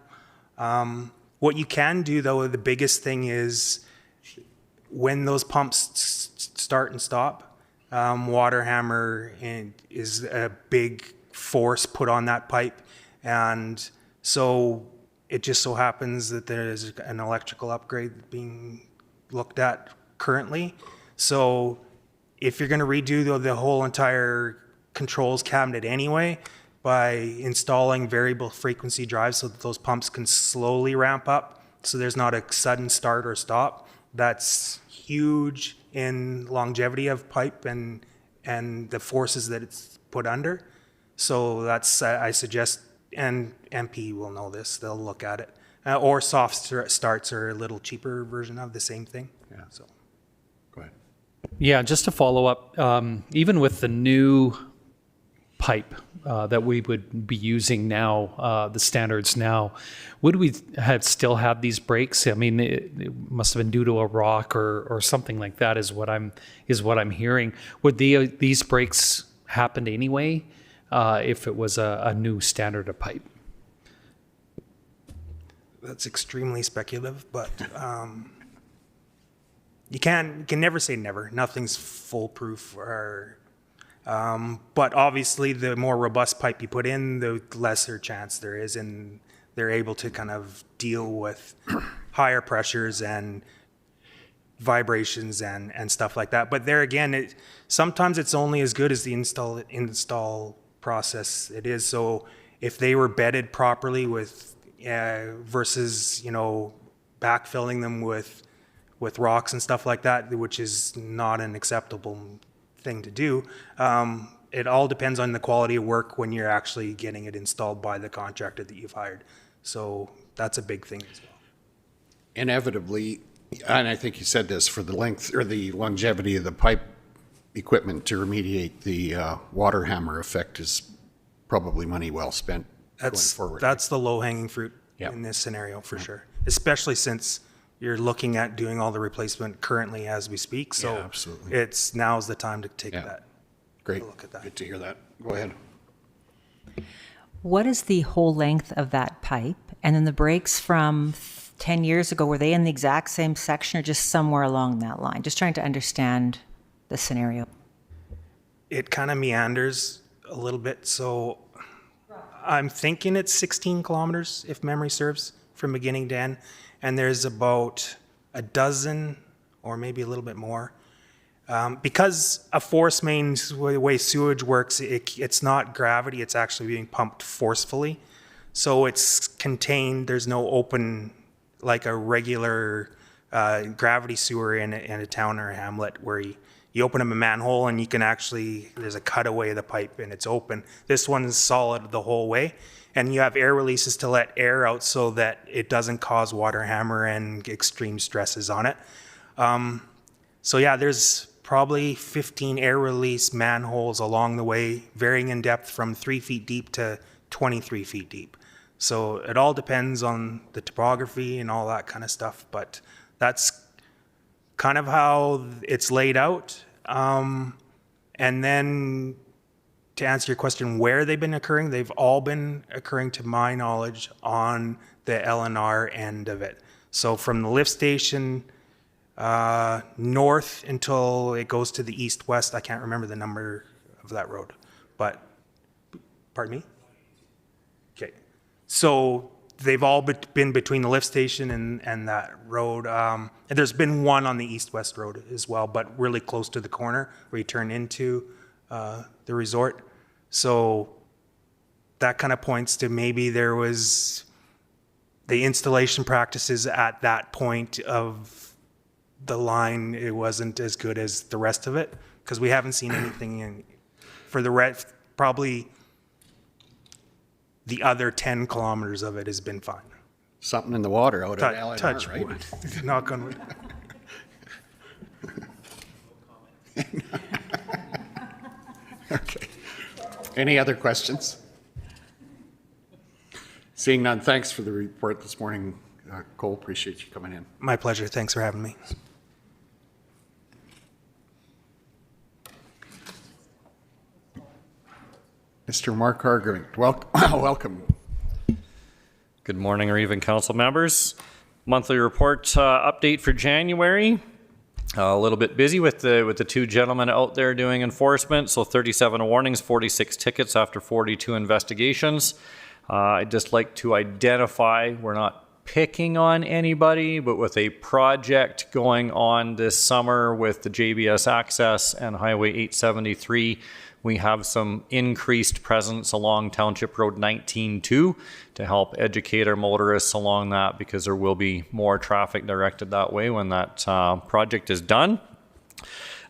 What you can do, though, the biggest thing is when those pumps start and stop, water hammer is a big force put on that pipe. And so it just so happens that there is an electrical upgrade being looked at currently. So if you're going to redo the whole entire controls cabinet anyway, by installing variable frequency drives so that those pumps can slowly ramp up, so there's not a sudden start or stop, that's huge in longevity of pipe and the forces that it's put under. So that's, I suggest, and MP will know this, they'll look at it. Or soft starts are a little cheaper version of the same thing. Yeah. So. Go ahead. Yeah, just to follow up, even with the new pipe that we would be using now, the standards now, would we still have these breaks? I mean, it must have been due to a rock or something like that is what I'm hearing. Would these breaks happen anyway if it was a new standard of pipe? That's extremely speculative, but you can never say never. Nothing's foolproof. But obviously, the more robust pipe you put in, the lesser chance there is, and they're able to kind of deal with higher pressures and vibrations and stuff like that. But there again, sometimes it's only as good as the install process it is. So if they were bedded properly with versus backfilling them with rocks and stuff like that, which is not an acceptable thing to do. It all depends on the quality of work when you're actually getting it installed by the contractor that you've hired. So that's a big thing as well. Inevitably, and I think you said this, for the length or the longevity of the pipe equipment to remediate the water hammer effect is probably money well spent going forward. That's the low-hanging fruit in this scenario for sure, especially since you're looking at doing all the replacement currently as we speak. So absolutely. Now's the time to take that. Great. Look at that. Good to hear that. Go ahead. What is the whole length of that pipe? And then the breaks from 10 years ago, were they in the exact same section or just somewhere along that line? Just trying to understand the scenario. It kind of meanders a little bit. So I'm thinking it's 16 kilometers, if memory serves, from beginning to end. And there's about a dozen or maybe a little bit more. Because a force main, the way sewage works, it's not gravity, it's actually being pumped forcefully. So it's contained, there's no open, like a regular gravity sewer in a town or a hamlet where you open up a manhole and you can actually, there's a cutaway of the pipe and it's open. This one's solid the whole way. And you have air releases to let air out so that it doesn't cause water hammer and extreme stresses on it. So yeah, there's probably 15 air release manholes along the way, varying in depth from 3 feet deep to 23 feet deep. So it all depends on the topography and all that kind of stuff, but that's kind of how it's laid out. And then to answer your question, where they've been occurring, they've all been occurring, to my knowledge, on the LNR end of it. So from the lift station north until it goes to the east-west, I can't remember the number of that road, but, pardon me? Okay, so they've all been between the lift station and that road. And there's been one on the east-west road as well, but really close to the corner where you turn into the resort. So that kind of points to maybe there was the installation practices at that point of the line, it wasn't as good as the rest of it, because we haven't seen anything for the rest. Probably the other 10 kilometers of it has been fine. Something in the water out at LNR, touch right? wood. Knock on wood. Okay. Any other questions? Seeing none, thanks for the report this morning, Cole. Appreciate you coming in. My pleasure. Thanks for having me. Mr. Mark Hargreaves, welcome. Good morning, or even council members. Monthly report update for January. A little bit busy with the two gentlemen out there doing enforcement. So 37 warnings, 46 tickets after 42 investigations. I'd just like to identify, we're not picking on anybody, but with a project going on this summer with the JBS access and Highway 873, we have some increased presence along Township Road 19-2 to help educate our motorists along that, because there will be more traffic directed that way when that project is done.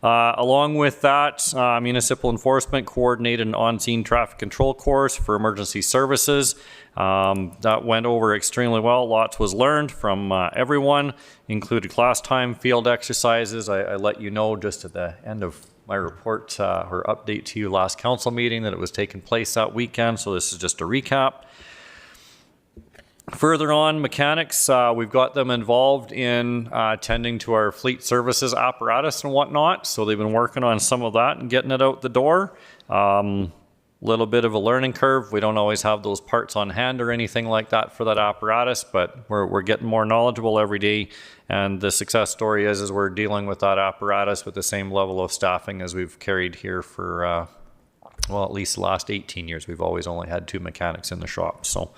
Along with that, municipal enforcement coordinated an on-scene traffic control course for emergency services. That went over extremely well. Lots was learned from everyone, included class time, field exercises. I let you know just at the end of my report or update to you last council meeting that it was taking place that weekend, so this is just a recap. Further on, mechanics, we've got them involved in tending to our fleet services apparatus and whatnot, so they've been working on some of that and getting it out the door. Little bit of a learning curve. We don't always have those parts on hand or anything like that for that apparatus, but we're getting more knowledgeable every day. And the success story is we're dealing with that apparatus with the same level of staffing as we've carried here for, well, at least the last 18 years. We've always only had 2 mechanics in the shop. So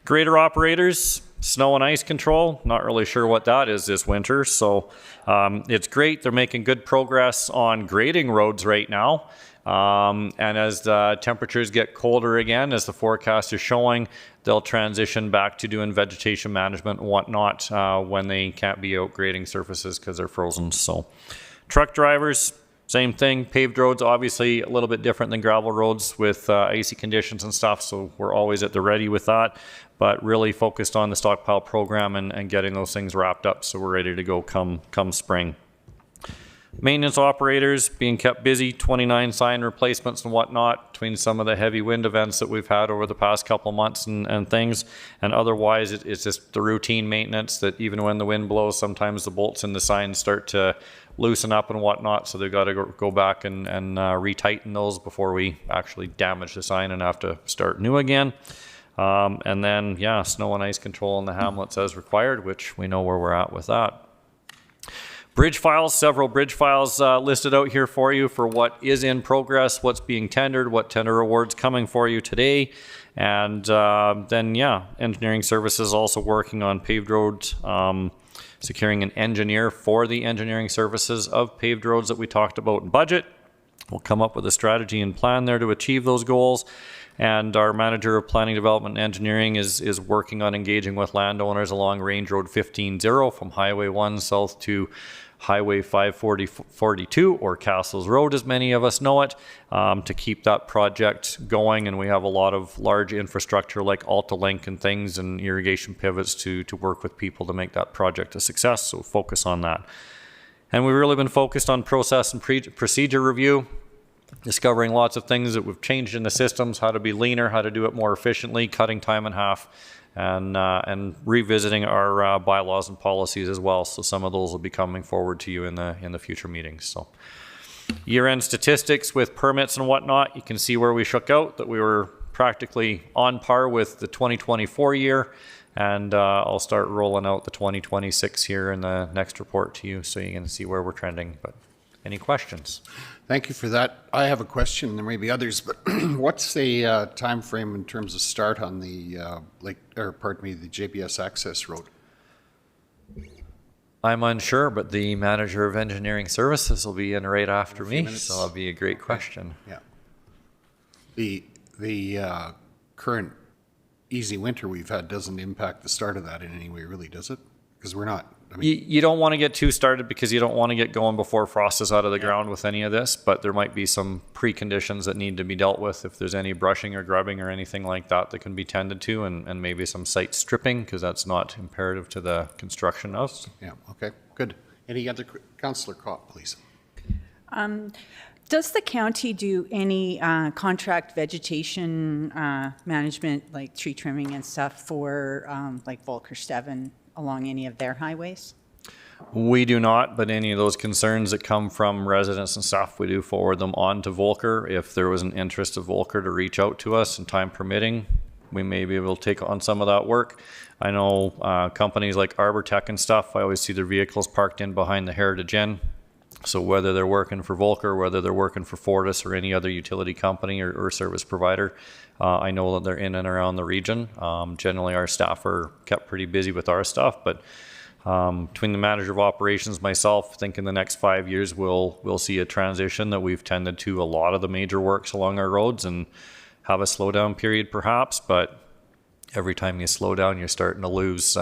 grader operators, snow and ice control, not really sure what that is this winter. So it's great. They're making good progress on grading roads right now. And as the temperatures get colder again, as the forecast is showing, they'll transition back to doing vegetation management and whatnot when they can't be out grading surfaces because they're frozen. So truck drivers, same thing. Paved roads, obviously a little bit different than gravel roads with icy conditions and stuff, so we're always at the ready with that, but really focused on the stockpile program and getting those things wrapped up so we're ready to go come spring. Maintenance operators being kept busy, 29 sign replacements and whatnot between some of the heavy wind events that we've had over the past couple months and things. And otherwise, it's just the routine maintenance that even when the wind blows, sometimes the bolts in the signs start to loosen up and whatnot. So they've got to go back and retighten those before we actually damage the sign and have to start new again. And then, yeah, snow and ice control in the hamlets as required, which we know where we're at with that. Bridge files, several bridge files listed out here for you for what is in progress, what's being tendered, what tender awards coming for you today. And then, yeah, engineering services also working on paved roads, securing an engineer for the engineering services of paved roads that we talked about in budget. We'll come up with a strategy and plan there to achieve those goals. And our manager of planning, development, and engineering is working on engaging with landowners along Range Road 15-0 from Highway 1 south to Highway 542 or Castles Road, as many of us know it, to keep that project going. And we have a lot of large infrastructure like AltaLink and things and irrigation pivots to work with people to make that project a success. So focus on that. And we've really been focused on process and procedure review, discovering lots of things that we've changed in the systems, how to be leaner, how to do it more efficiently, cutting time in half, and revisiting our bylaws and policies as well. So some of those will be coming forward to you in the future meetings. So year-end statistics with permits and whatnot, you can see where we shook out, that we were practically on par with the 2024 year. And I'll start rolling out the 2026 here in the next report to you, so you can see where we're trending. But any questions? Thank you for that. I have a question. There may be others, but what's the time frame in terms of start on the the JBS access road? I'm unsure, but the manager of engineering services will be in right after me, so that'll be a great question. Yeah. The current easy winter we've had doesn't impact the start of that in any way, really, does it? Because we're not. I mean, you don't want to get too started because you don't want to get going before frost is out of the ground with any of this, but there might be some preconditions that need to be dealt with if there's any brushing or grubbing or anything like that that can be tended to, and maybe some site stripping, because that's not imperative to the construction of. Yeah, okay, good. Any other, Councillor Kopp, please. Does the county do any contract vegetation management, like tree trimming and stuff for like Volker Steven along any of their highways? We do not, but any of those concerns that come from residents and stuff, we do forward them on to Volker. If there was an interest of Volker to reach out to us and time permitting, we may be able to take on some of that work. I know companies like Arbor Tech and stuff, I always see their vehicles parked in behind the Heritage Inn So whether they're working for Volker, whether they're working for Fortis or any other utility company or service provider, I know that they're in and around the region. Generally, our staff are kept pretty busy with our stuff, but between the manager of operations, myself, I think in the next 5 years, we'll see a transition that we've tended to a lot of the major works along our roads and have a slowdown period perhaps, but every time you slow down, you're starting to lose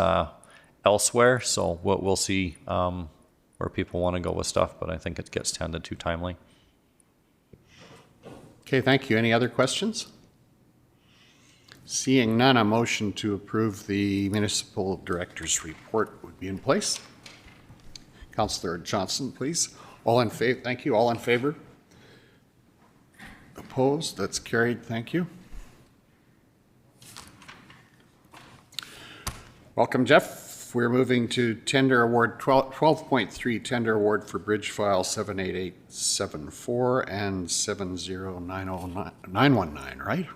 elsewhere. So we'll see where people want to go with stuff, but I think it gets tended to timely. Okay, thank you. Any other questions? Seeing none, a motion to approve the municipal director's report would be in place. Councillor Johnson, please. All in favor? Thank you. All in favor? Opposed? That's carried. Thank you. Welcome, Jeff. We're moving to tender award 12.3 tender award for bridge file 78874 and 7090919, right?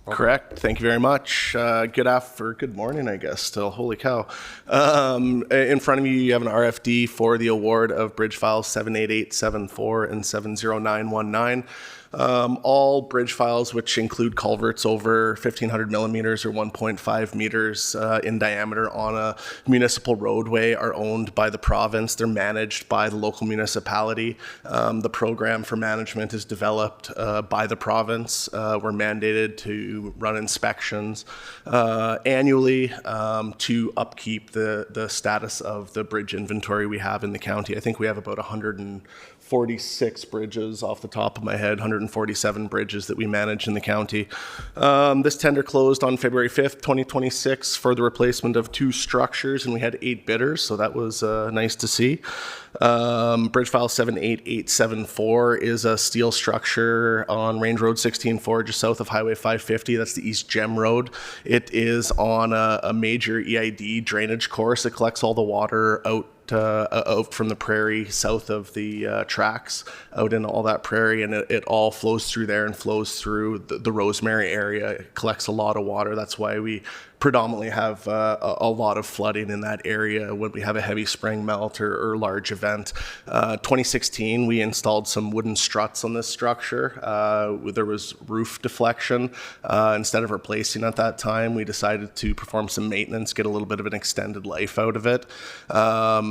Correct. Thank you very much. Good morning, I guess, still. Holy cow. In front of you, you have an RFD for the award of bridge files 78874 and 70919. All bridge files, which include culverts over 1,500 millimeters or 1.5 meters in diameter on a municipal roadway, are owned by the province. They're managed by the local municipality. The program for management is developed by the province. We're mandated to run inspections annually to upkeep the status of the bridge inventory we have in the county. I think we have about 146 bridges off the top of my head, 147 bridges that we manage in the county. This tender closed on February 5th, 2026 for the replacement of 2 structures, and we had 8 bidders, so that was nice to see. Bridge file 78874 is a steel structure on Range Road 16-4, just south of Highway 550. That's the East Gem Road. It is on a major EID drainage course. It collects all the water out from the prairie south of the tracks out in all that prairie, and it all flows through there and flows through the Rosemary area. It collects a lot of water. That's why we predominantly have a lot of flooding in that area when we have a heavy spring melt or large event. 2016, we installed some wooden struts on this structure. There was roof deflection. Instead of replacing at that time, we decided to perform some maintenance, get a little bit of an extended life out of it.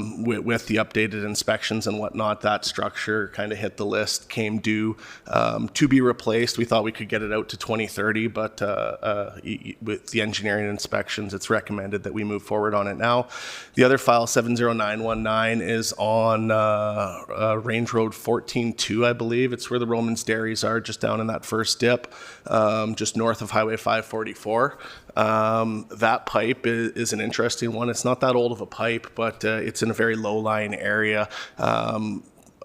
With the updated inspections and whatnot, that structure kind of hit the list, came due to be replaced. We thought we could get it out to 2030, but with the engineering inspections, it's recommended that we move forward on it now. The other file, 70919, is on Range Road 14-2, I believe. It's where the Romans Dairies are, just down in that first dip, just north of Highway 544. That pipe is an interesting one. It's not that old of a pipe, but it's in a very low-lying area.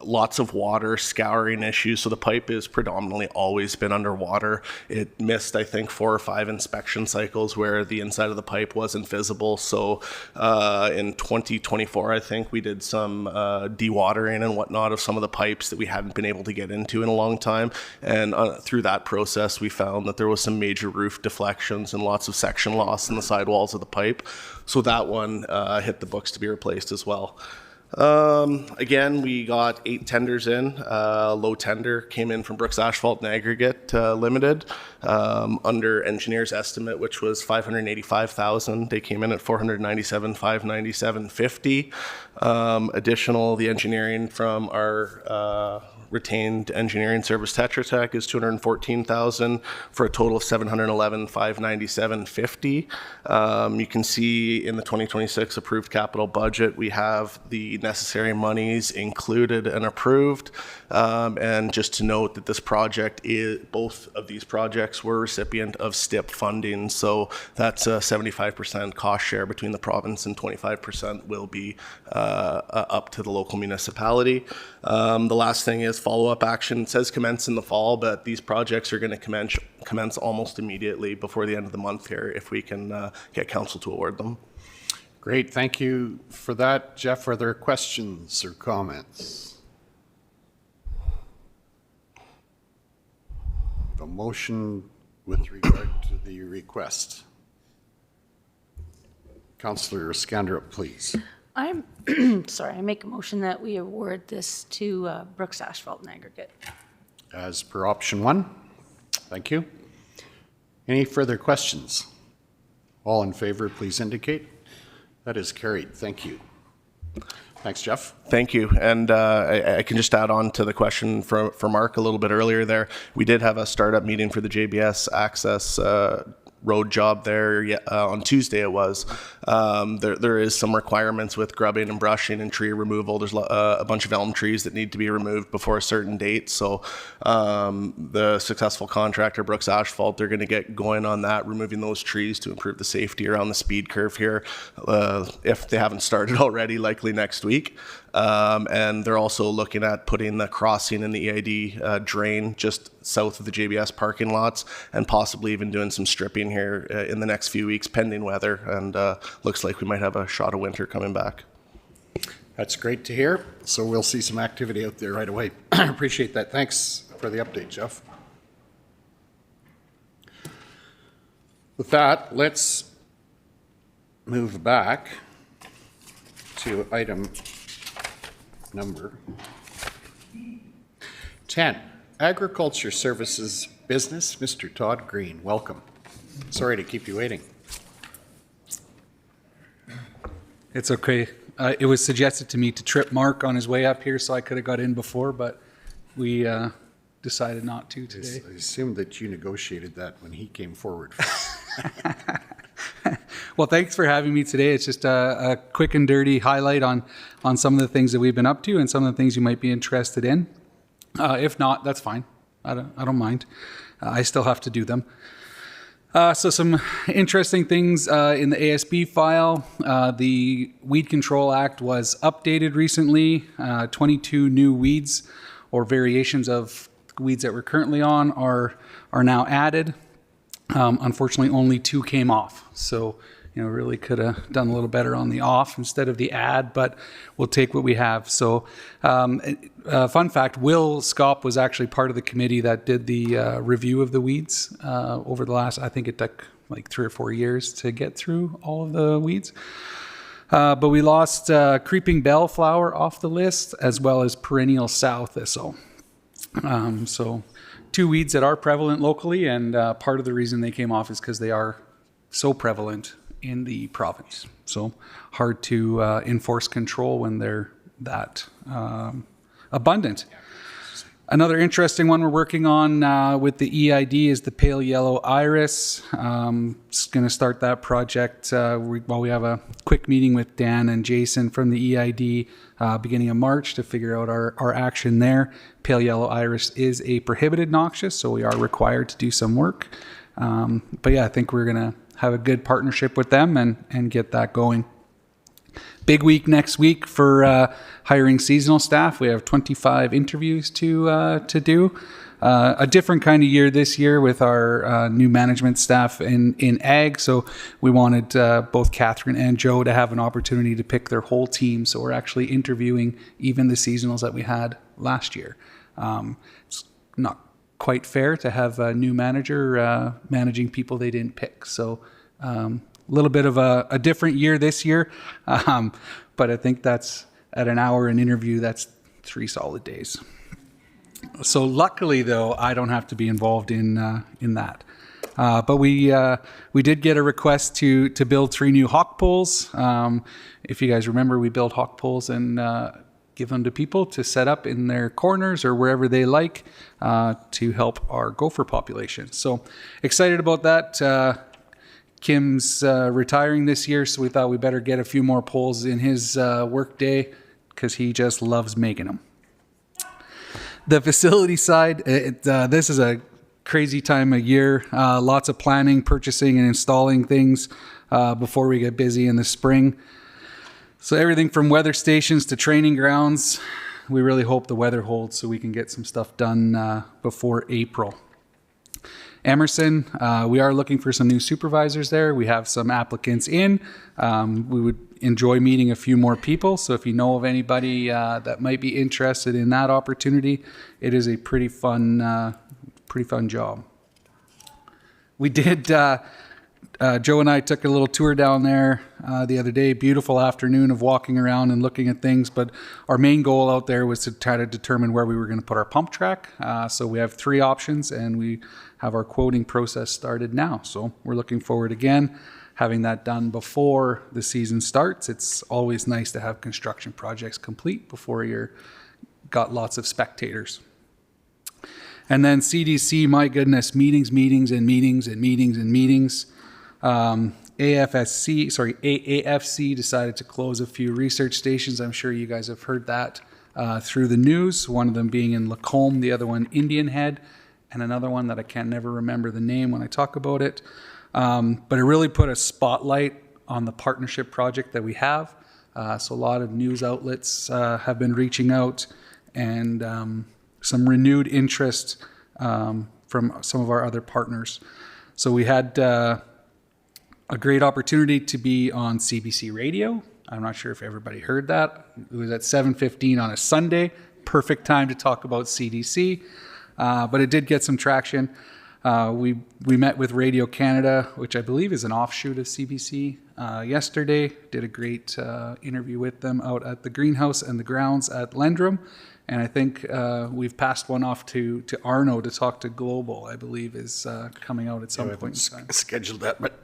Lots of water, scouring issues, so the pipe is predominantly always been underwater. It missed, I think, 4 or 5 inspection cycles where the inside of the pipe wasn't visible. So in 2024, I think we did some dewatering and whatnot of some of the pipes that we hadn't been able to get into in a long time. And through that process, we found that there was some major roof deflections and lots of section loss in the sidewalls of the pipe. So that one hit the books to be replaced as well. Again, we got 8 tenders in. Low tender came in from Brooks Asphalt and Aggregate Limited under engineer's estimate, which was $585,000. They came in at $497,597.50. Additional, the engineering from our retained engineering service Tetra Tech is $214,000 for a total of $711,597.50. You can see in the 2026 approved capital budget, we have the necessary monies included and approved. And just to note that this project both of these projects were recipient of STIP funding. So that's a 75% cost share between the province and 25% will be up to the local municipality. The last thing is follow-up action. It says commence in the fall, but these projects are going to commence almost immediately before the end of the month here if we can get council to award them. Great, thank you for that. Jeff, are there questions or comments? A motion with regard to the request. Councillor Scandrup, please. I'm, sorry, I make a motion that we award this to Brooks Asphalt and Aggregate. As per option 1. Thank you. Any further questions? All in favor, please indicate. That is carried. Thank you. Thanks, Jeff. Thank you. And I can just add on to the question for Mark a little bit earlier there. We did have a startup meeting for the JBS access road job there on Tuesday it was. There is some requirements with grubbing and brushing and tree removal. There's a bunch of elm trees that need to be removed before a certain date. So the successful contractor, Brooks Asphalt, they're going to get going on that, removing those trees to improve the safety around the speed curve here. If they haven't started already, likely next week. And they're also looking at putting the crossing in the EID drain just south of the JBS parking lots, and possibly even doing some stripping here in the next few weeks pending weather, and looks like we might have a shot of winter coming back. That's great to hear. So we'll see some activity out there right away. Appreciate that. Thanks for the update, Jeff. With that, let's move back to item number 10. Agriculture Services Business, Mr. Todd Green. Welcome. Sorry to keep you waiting. It's okay. It was suggested to me to trip Mark on his way up here, so I could have got in before, but we decided not to today. I assume that you negotiated that when he came forward. Well, thanks for having me today. It's just a quick and dirty highlight on some of the things that we've been up to and some of the things you might be interested in. If not, that's fine. I don't mind. I still have to do them. So some interesting things in the ASB file. The Weed Control Act was updated recently. 22 new weeds or variations of weeds that we're currently on are now added. Unfortunately, only 2 came off. So, really could have done a little better on the off instead of the add, but we'll take what we have. So, fun fact, Will Scop was actually part of the committee that did the review of the weeds over the last, I think it took like 3 or 4 years to get through all of the weeds. But we lost creeping bellflower off the list, as well as perennial sow thistle. So 2 weeds that are prevalent locally, and part of the reason they came off is because they are so prevalent in the province. So hard to enforce control when they're that abundant. Another interesting one we're working on with the EID is the pale yellow iris. Just going to start that project while we have a quick meeting with Dan and Jason from the EID beginning of March to figure out our action there. Pale yellow iris is a prohibited noxious, so we are required to do some work. But yeah, I think we're going to have a good partnership with them and get that going. Big week next week for hiring seasonal staff. We have 25 interviews to do. A different kind of year this year with our new management staff in ag. So we wanted both Catherine and Joe to have an opportunity to pick their whole team. So we're actually interviewing even the seasonals that we had last year. It's not quite fair to have a new manager managing people they didn't pick. So a little bit of a different year this year, but I think that's at an hour an interview, that's 3 solid days. So luckily, though, I don't have to be involved in that. But we did get a request to build 3 new hawk poles. If you guys remember, we built hawk poles and give them to people to set up in their corners or wherever they like to help our gopher population. So excited about that. Kim's retiring this year, so we thought we better get a few more poles in his work day because he just loves making them. The facility side, this is a crazy time of year. Lots of planning, purchasing, and installing things before we get busy in the spring. So everything from weather stations to training grounds. We really hope the weather holds so we can get some stuff done before April. Emerson, we are looking for some new supervisors there. We have some applicants in. We would enjoy meeting a few more people. So if you know of anybody that might be interested in that opportunity, it is a pretty fun job. We did Joe and I took a little tour down there the other day. Beautiful afternoon of walking around and looking at things. But our main goal out there was to try to determine where we were going to put our pump track. So we have 3 options, and we have our quoting process started now. So we're looking forward again having that done before the season starts. It's always nice to have construction projects complete before you're got lots of spectators. And then CDC, my goodness, meetings. AAFC decided to close a few research stations. I'm sure you guys have heard that through the news, one of them being in Lacombe, the other one Indian Head, and another one that I can never remember the name when I talk about it. But it really put a spotlight on the partnership project that we have. So a lot of news outlets have been reaching out, and some renewed interest from some of our other partners. So we had a great opportunity to be on CBC Radio. I'm not sure if everybody heard that. It was at 7:15 on a Sunday. Perfect time to talk about CDC. But it did get some traction. We met with Radio Canada, which I believe is an offshoot of CBC, yesterday. Did a great interview with them out at the greenhouse and the grounds at Lendrum. And I think we've passed one off to Arno to talk to Global, I believe is coming out at some point in time. Scheduled that, but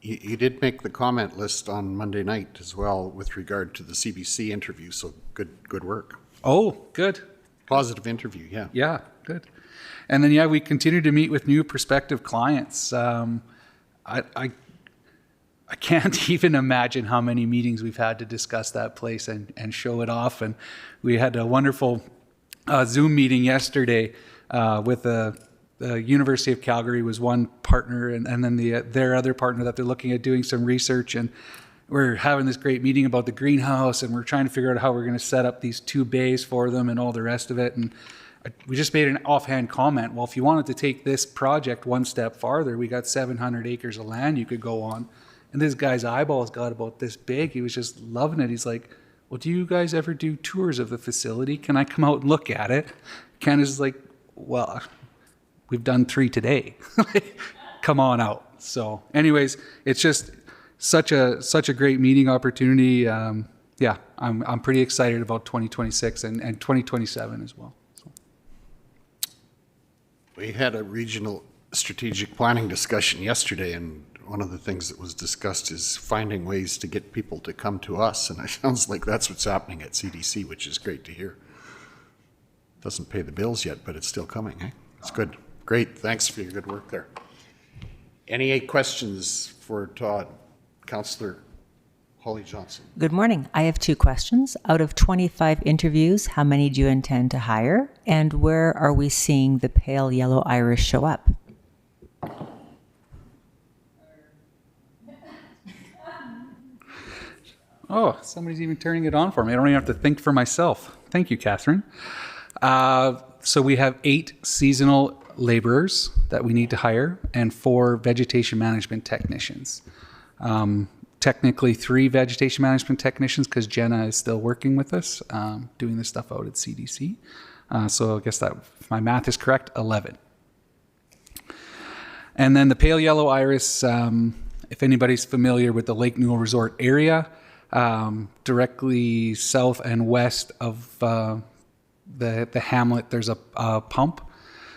you did make the comment list on Monday night as well with regard to the CBC interview, so good work. Oh, good. Positive interview, yeah. Yeah, good. And then, we continue to meet with new prospective clients. I can't even imagine how many meetings we've had to discuss that place and show it off. And we had a wonderful Zoom meeting yesterday with the University of Calgary was one partner, and then their other partner that they're looking at doing some research. And we're having this great meeting about the greenhouse, and we're trying to figure out how we're going to set up these 2 bays for them and all the rest of it. And we just made an offhand comment. Well, if you wanted to take this project one step farther, we got 700 acres of land you could go on. And this guy's eyeballs got about this big. He was just loving it. He's like, well, do you guys ever do tours of the facility? Can I come out and look at it? Ken is like, well, we've done 3 today. Come on out. So anyways, it's just such a great meeting opportunity. I'm pretty excited about 2026 and 2027 as well. So. We had a regional strategic planning discussion yesterday, and one of the things that was discussed is finding ways to get people to come to us, and it sounds like that's what's happening at CDC, which is great to hear. Doesn't pay the bills yet, but it's still coming, eh? It's good. Great. Thanks for your good work there. Any questions for Todd? Councillor Holly Johnson. Good morning. I have 2 questions. Out of 25 interviews, how many do you intend to hire? And where are we seeing the pale yellow iris show up? Oh, somebody's even turning it on for me. I don't even have to think for myself. Thank you, Catherine. So we have 8 seasonal laborers that we need to hire and 4 vegetation management technicians. Technically 3 vegetation management technicians because Jenna is still working with us, doing this stuff out at CDC. So I guess that, if my math is correct, 11. And then the pale yellow iris, if anybody's familiar with the Lake Newell Resort area, directly south and west of the hamlet, there's a pump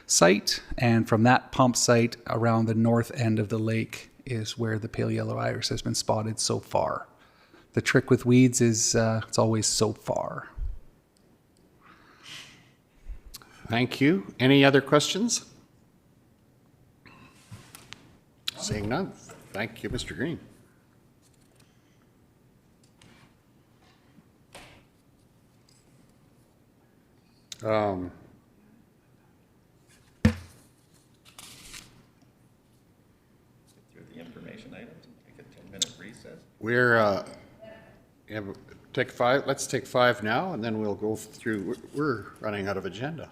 site, and from that pump site around the north end of the lake is where the pale yellow iris has been spotted so far. The trick with weeds is it's always so far. Thank you. Any other questions? Seeing none. Thank you, Mr. Green. The information items, take a 10-minute recess. We're take 5. Let's take 5 now, and then we'll go through. We're running out of agenda.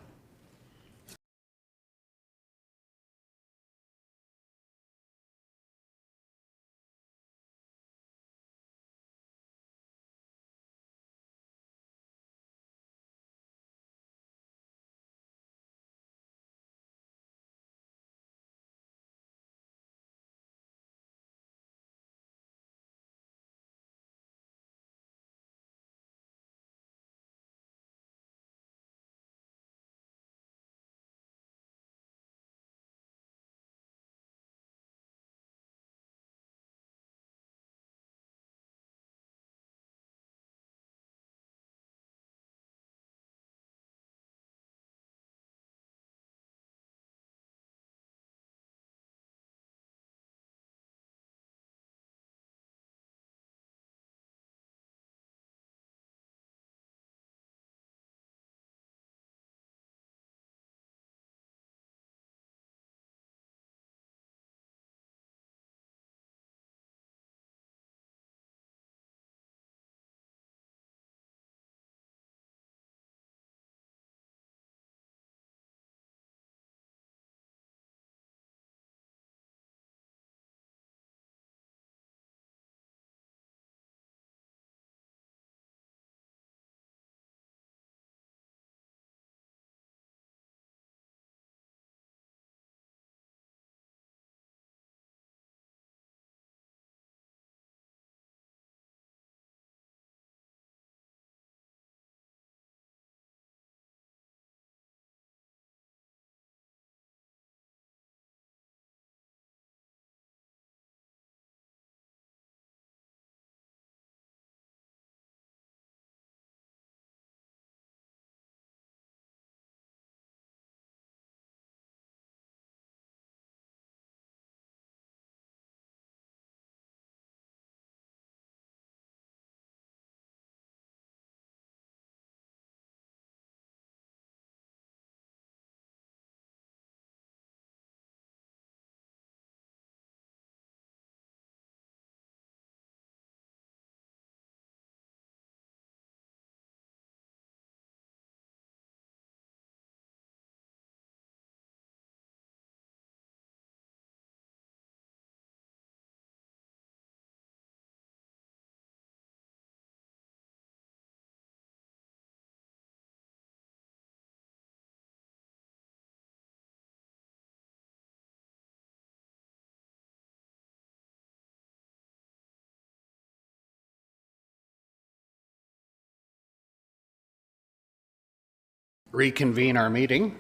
reconvene our meeting.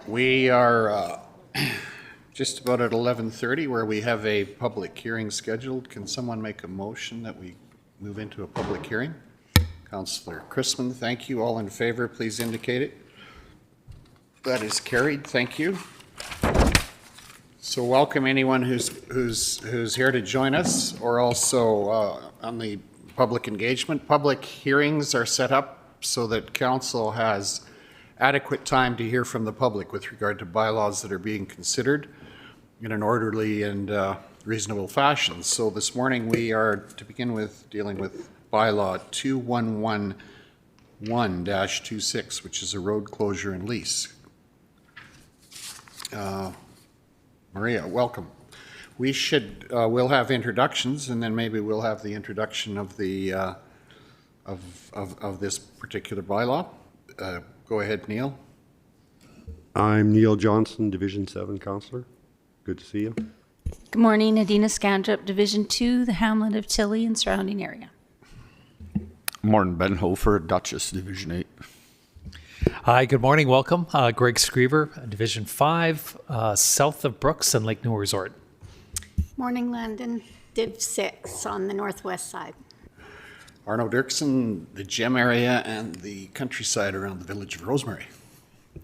We are just about at 11:30 where we have a public hearing scheduled. Can someone make a motion that we move into a public hearing? Councillor Chrisman, thank you. All in favor, please indicate it. That is carried. Thank you. So welcome anyone who's here to join us, or also on the public engagement. Public hearings are set up so that council has adequate time to hear from the public with regard to bylaws that are being considered in an orderly and reasonable fashion. So this morning we are, to begin with, dealing with bylaw 2111-26, which is a road closure and lease. Maria, welcome. We should, we'll have introductions, and then maybe we'll have the introduction of the of this particular bylaw. Go ahead, Neil. I'm Neil Johnson, Division 7 Councillor. Good to see you. Good morning, Adina Scandrup, Division 2, the hamlet of Tilly and surrounding area. Morning, Ben Hofer, Dutchess, Division 8. Hi, good morning. Welcome. Greg Screever, Division 5, south of Brooks and Lake Newell Resort. Morning, Landon. Div 6 on the northwest side. Arno Dirksen, the gem area and the countryside around the village of Rosemary.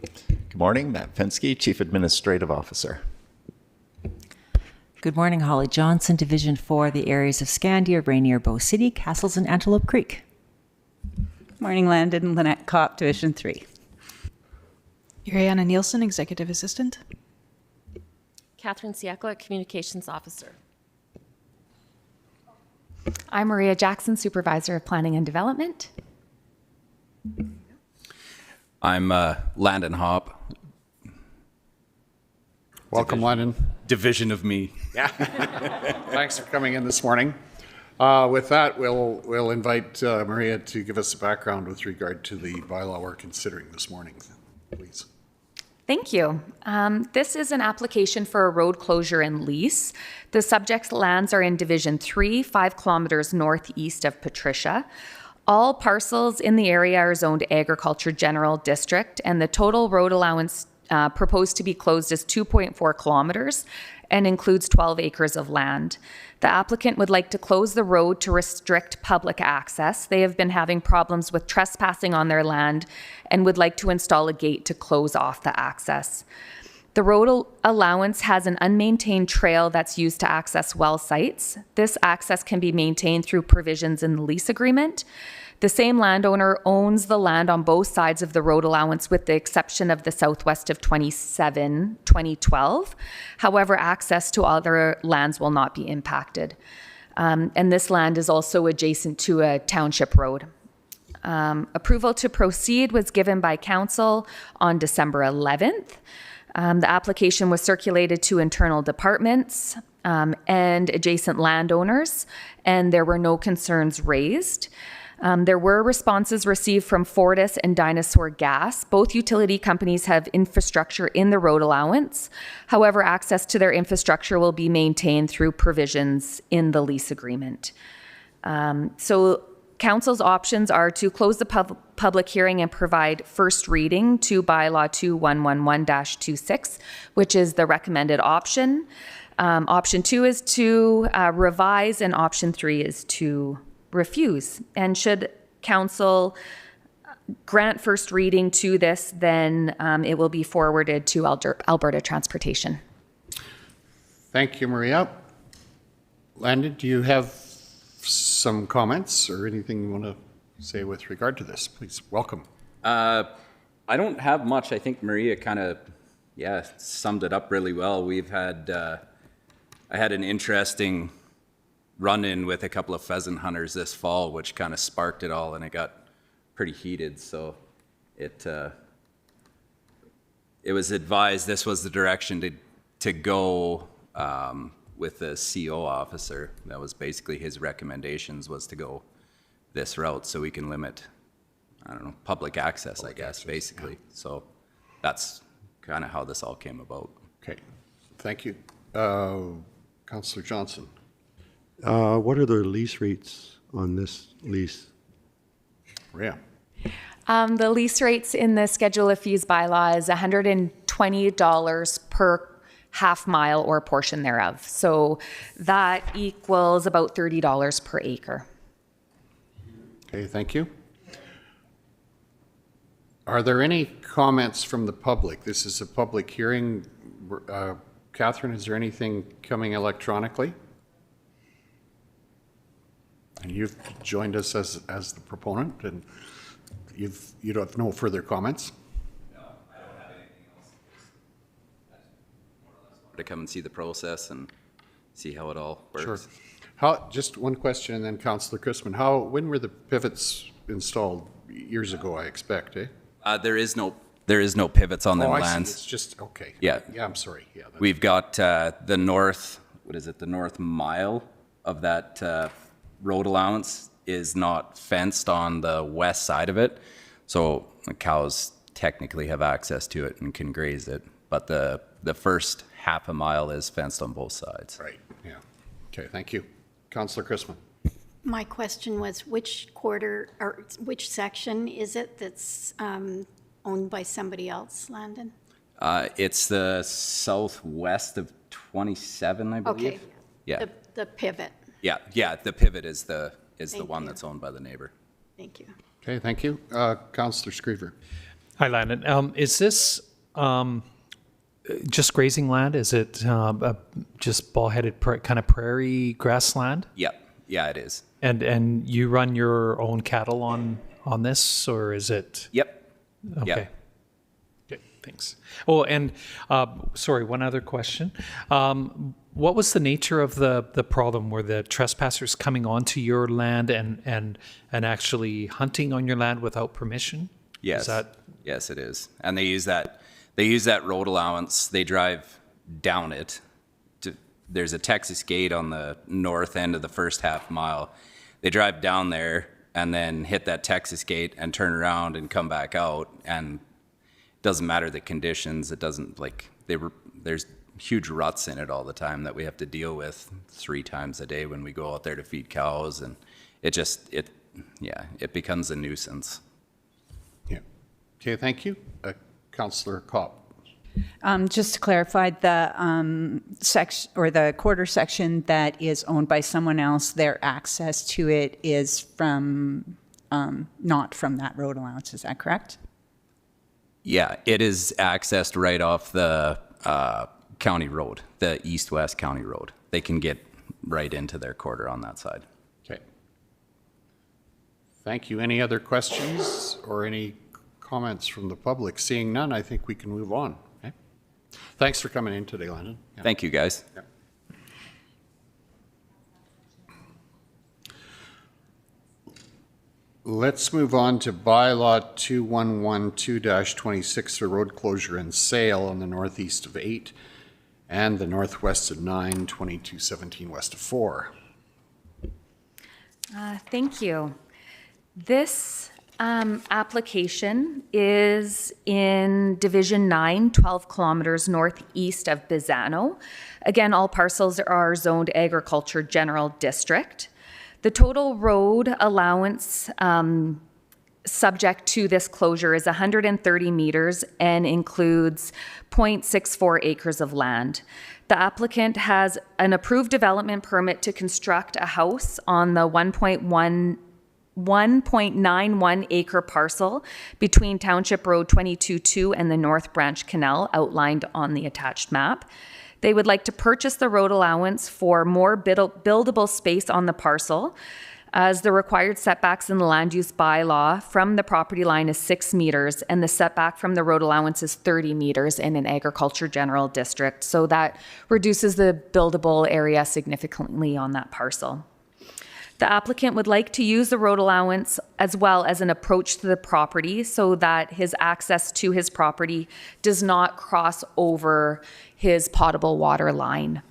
Good morning, Matt Fensky, Chief Administrative Officer. Good morning, Holly Johnson, Division 4, the areas of Scandia, Rainier, Bow City, Castles, and Antelope Creek. Morning, Landon. Lynette Kopp, Division 3. Ariana Nielsen, Executive Assistant. Catherine Siakla, Communications Officer. I'm Maria Jackson, Supervisor of Planning and Development. I'm Landon Hopp. Welcome, Landon. Division of me. Yeah. Thanks for coming in this morning. With that, we'll invite Maria to give us a background with regard to the bylaw we're considering this morning, please. Thank you. This is an application for a road closure and lease. The subject lands are in Division 3, 5 kilometers northeast of Patricia. All parcels in the area are zoned Agriculture General District, and the total road allowance proposed to be closed is 2.4 kilometers and includes 12 acres of land. The applicant would like to close the road to restrict public access. They have been having problems with trespassing on their land and would like to install a gate to close off the access. The road allowance has an unmaintained trail that's used to access well sites. This access can be maintained through provisions in the lease agreement. The same landowner owns the land on both sides of the road allowance with the exception of the southwest of 2012. However, access to other lands will not be impacted. And this land is also adjacent to a township road. Approval to proceed was given by council on December 11th. The application was circulated to internal departments and adjacent landowners, and there were no concerns raised. There were responses received from Fortis and Dinosaur Gas. Both utility companies have infrastructure in the road allowance. However, access to their infrastructure will be maintained through provisions in the lease agreement. So council's options are to close the public hearing and provide first reading to bylaw 2111-26, which is the recommended option. Option 2 is to revise, and option 3 is to refuse. And should council grant first reading to this, then it will be forwarded to Alberta Transportation. Thank you, Maria. Landon, do you have some comments or anything you want to say with regard to this? Please, welcome. I don't have much. I think Maria kind of, summed it up really well. We've had, I had an interesting run-in with a couple of pheasant hunters this fall, which kind of sparked it all, and it got pretty heated. So it was advised this was the direction to go with the CO officer. That was basically his recommendations, was to go this route so we can limit, public access, I guess, basically. So that's kind of how this all came about. Okay, thank you. Councillor Johnson. What are the lease rates on this lease? Yeah. The lease rates in the Schedule of Fees bylaw is $120 per half mile or portion thereof. So that equals about $30 per acre. Okay, thank you. Are there any comments from the public? This is a public hearing. Catherine, is there anything coming electronically? And you've joined us as the proponent, and you don't have no further comments? No, I don't have anything else. To come and see the process and see how it all works. Sure. Just one question, and then Councillor Christman. When were the pivots installed? Years ago, I expect, eh? There is no pivots on them I see. lands. It's just, okay. Yeah. Yeah, I'm sorry. Yeah. We've got the north, the north mile of that road allowance is not fenced on the west side of it. So the cows technically have access to it and can graze it. But the first half a mile is fenced on both sides. Right, yeah. Okay, thank you. Councillor Christman. My question was, which quarter, or which section is it that's owned by somebody else, Landon? It's the southwest of 27, I believe. Okay. Yeah. The pivot. Yeah, the pivot is the Thank one you. that's owned by the neighbor. Thank you. Okay, thank you. Councillor Screever. Hi, Landon. Is this just grazing land? Is it just ball-headed kind of prairie grassland? Yeah, it is. And you run your own cattle on this, or is it? Yep. Okay. Yep. Okay, thanks. Oh, and sorry, one other question. What was the nature of the problem? Were the trespassers coming onto your land and actually hunting on your land without permission? Yes. Yes, it is. And they use that road allowance. They drive down it. There's a Texas gate on the north end of the first half mile. They drive down there and then hit that Texas gate and turn around and come back out. And it doesn't matter the conditions. It doesn't there's huge ruts in it all the time that we have to deal with 3 times a day when we go out there to feed cows. And it becomes a nuisance. Yeah. Okay, thank you. Councillor Kopp. Just to clarify, the section or the quarter section that is owned by someone else, their access to it is from not from that road allowance. Is that correct? Yeah, it is accessed right off the county road, the east-west county road. They can get right into their quarter on that side. Okay. Thank you. Any other questions or any comments from the public? Seeing none, I think we can move on. Okay. Thanks for coming in today, Landon. Yeah. Thank you, guys. Yeah. Let's move on to bylaw 2112-26 for road closure and sale on the northeast of 8 and the northwest of 9, 2217 west of 4. Thank you. This application is in Division 9, 12 kilometers northeast of Bizano. Again, all parcels are zoned agriculture general district. The total road allowance subject to this closure is 130 meters and includes 0.64 acres of land. The applicant has an approved development permit to construct a house on the 1.91 acre parcel between Township Road 22-2 and the North Branch Canal outlined on the attached map. They would like to purchase the road allowance for more buildable space on the parcel, as the required setbacks in the land use bylaw from the property line is 6 meters and the setback from the road allowance is 30 meters in an agriculture general district. So that reduces the buildable area significantly on that parcel. The applicant would like to use the road allowance as well as an approach to the property so that his access to his property does not cross over his potable water line.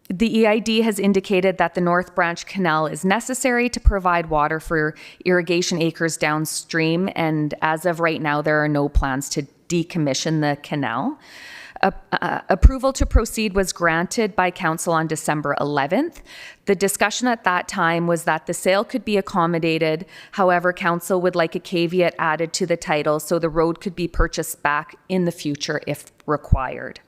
The EID has indicated that the North Branch Canal is necessary to provide water for irrigation acres downstream, and as of right now, there are no plans to decommission the canal. Approval to proceed was granted by council on December 11th. The discussion at that time was that the sale could be accommodated. However, council would like a caveat added to the title so the road could be purchased back in the future if required.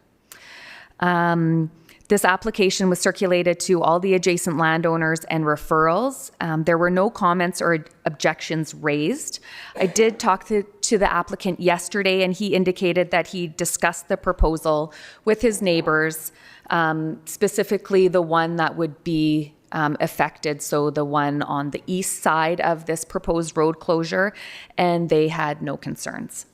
This application was circulated to all the adjacent landowners and referrals. There were no comments or objections raised. I did talk to the applicant yesterday, and he indicated that he discussed the proposal with his neighbors, specifically the one that would be affected, so the one on the east side of this proposed road closure, and they had no concerns.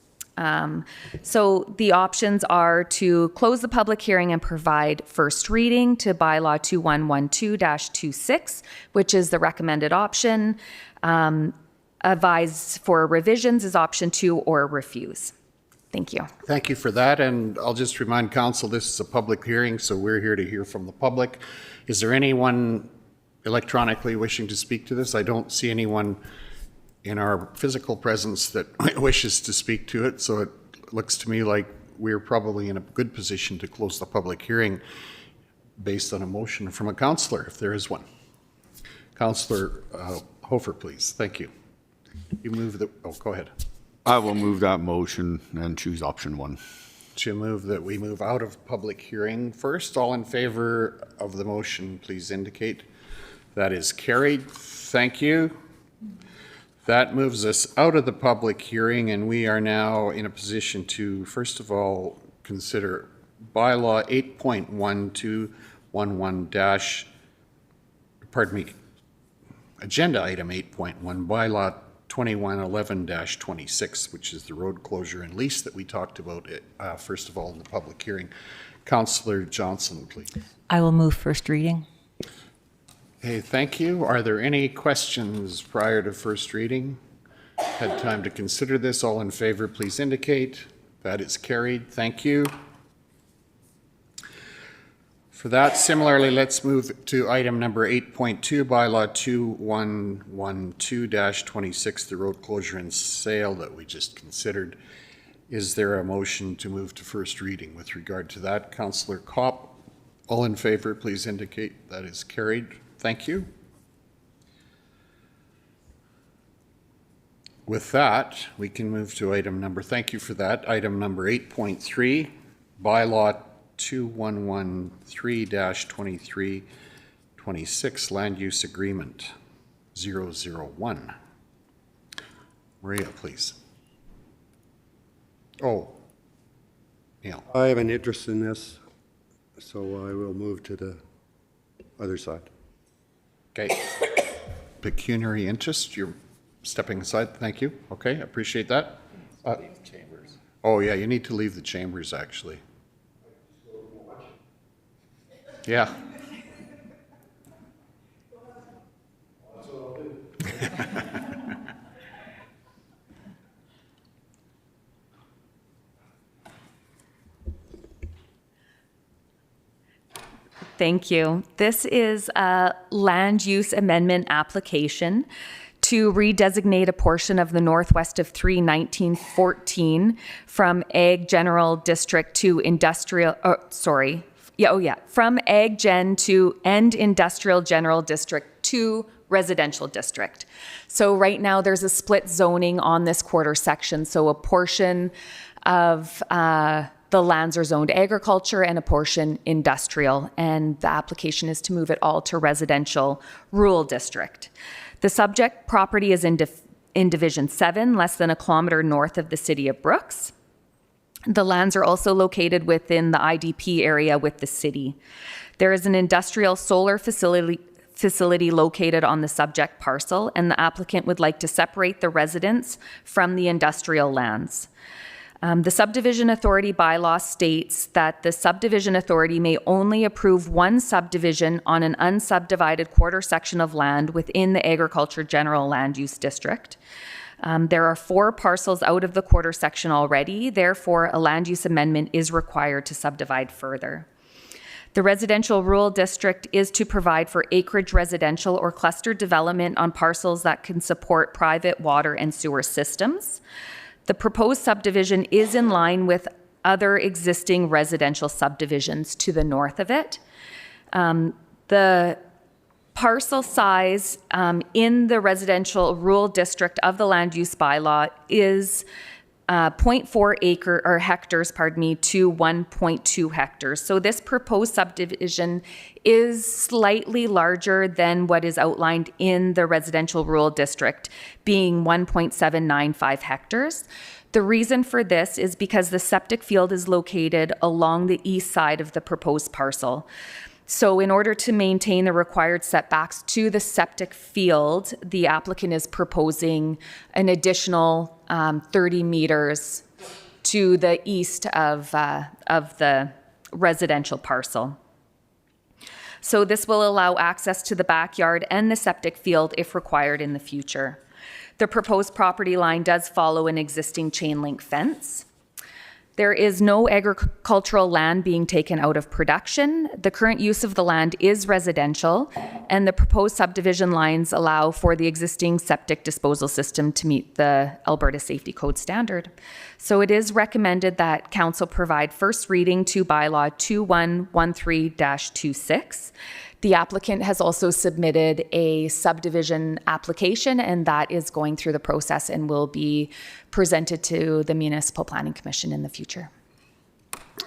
So the options are to close the public hearing and provide first reading to bylaw 2112-26, which is the recommended option. Advise for revisions is option 2, or refuse. Thank you. Thank you for that, and I'll just remind council this is a public hearing, so we're here to hear from the public. Is there anyone electronically wishing to speak to this? I don't see anyone in our physical presence that wishes to speak to it, so it looks to me like we're probably in a good position to close the public hearing based on a motion from a councillor, if there is one. Councillor Hofer, please. Thank you. You move the, oh, go ahead. I will move that motion and choose option 1. To move that we move out of public hearing first. All in favor of the motion, please indicate. That is carried. Thank you. That moves us out of the public hearing, and we are now in a position to, first of all, consider bylaw 8.1211 agenda item 8.1, bylaw 2111-26, which is the road closure and lease that we talked about, first of all, in the public hearing. Councillor Johnson, please. I will move first reading. Okay, thank you. Are there any questions prior to first reading? Had time to consider this. All in favor, please indicate. That is carried. Thank you. For that, similarly, let's move to item number 8.2, bylaw 2112-26, the road closure and sale that we just considered. Is there a motion to move to first reading with regard to that? Councillor Kopp, all in favor, please indicate. That is carried. Thank you. With that, we can move to item number, thank you for that, item number 8.3, bylaw 2113-2326, land use agreement 001. Maria, please. Oh, Neil. I have an interest in this, so I will move to the other side. Okay. Pecuniary interest, you're stepping aside. Thank you. Okay, appreciate that. Oh, yeah, you need to leave the chambers, actually. Yeah. Thank you. This is a land use amendment application to redesignate a portion of the northwest of 31914 from Ag General District to Industrial, from Ag Gen to End Industrial General District to Residential District. So right now there's a split zoning on this quarter section. So a portion of the lands are zoned agriculture and a portion industrial, and the application is to move it all to residential rural district. The subject property is in Division 7, less than a kilometer north of the city of Brooks. The lands are also located within the IDP area with the city. There is an industrial solar facility located on the subject parcel, and the applicant would like to separate the residents from the industrial lands. The Subdivision Authority bylaw states that the Subdivision Authority may only approve one subdivision on an unsubdivided quarter section of land within the Agriculture General Land Use District. There are 4 parcels out of the quarter section already, therefore a land use amendment is required to subdivide further. The residential rural district is to provide for acreage residential or cluster development on parcels that can support private water and sewer systems. The proposed subdivision is in line with other existing residential subdivisions to the north of it. The parcel size in the residential rural district of the land use bylaw is 0.4 acre or hectares, pardon me, to 1.2 hectares. So this proposed subdivision is slightly larger than what is outlined in the residential rural district, being 1.795 hectares. The reason for this is because the septic field is located along the east side of the proposed parcel. So in order to maintain the required setbacks to the septic field, the applicant is proposing an additional 30 meters to the east of the residential parcel. So this will allow access to the backyard and the septic field if required in the future. The proposed property line does follow an existing chain link fence. There is no agricultural land being taken out of production. The current use of the land is residential, and the proposed subdivision lines allow for the existing septic disposal system to meet the Alberta Safety Code standard. So it is recommended that Council provide first reading to bylaw 2113-26. The applicant has also submitted a subdivision application, and that is going through the process and will be presented to the Municipal Planning Commission in the future.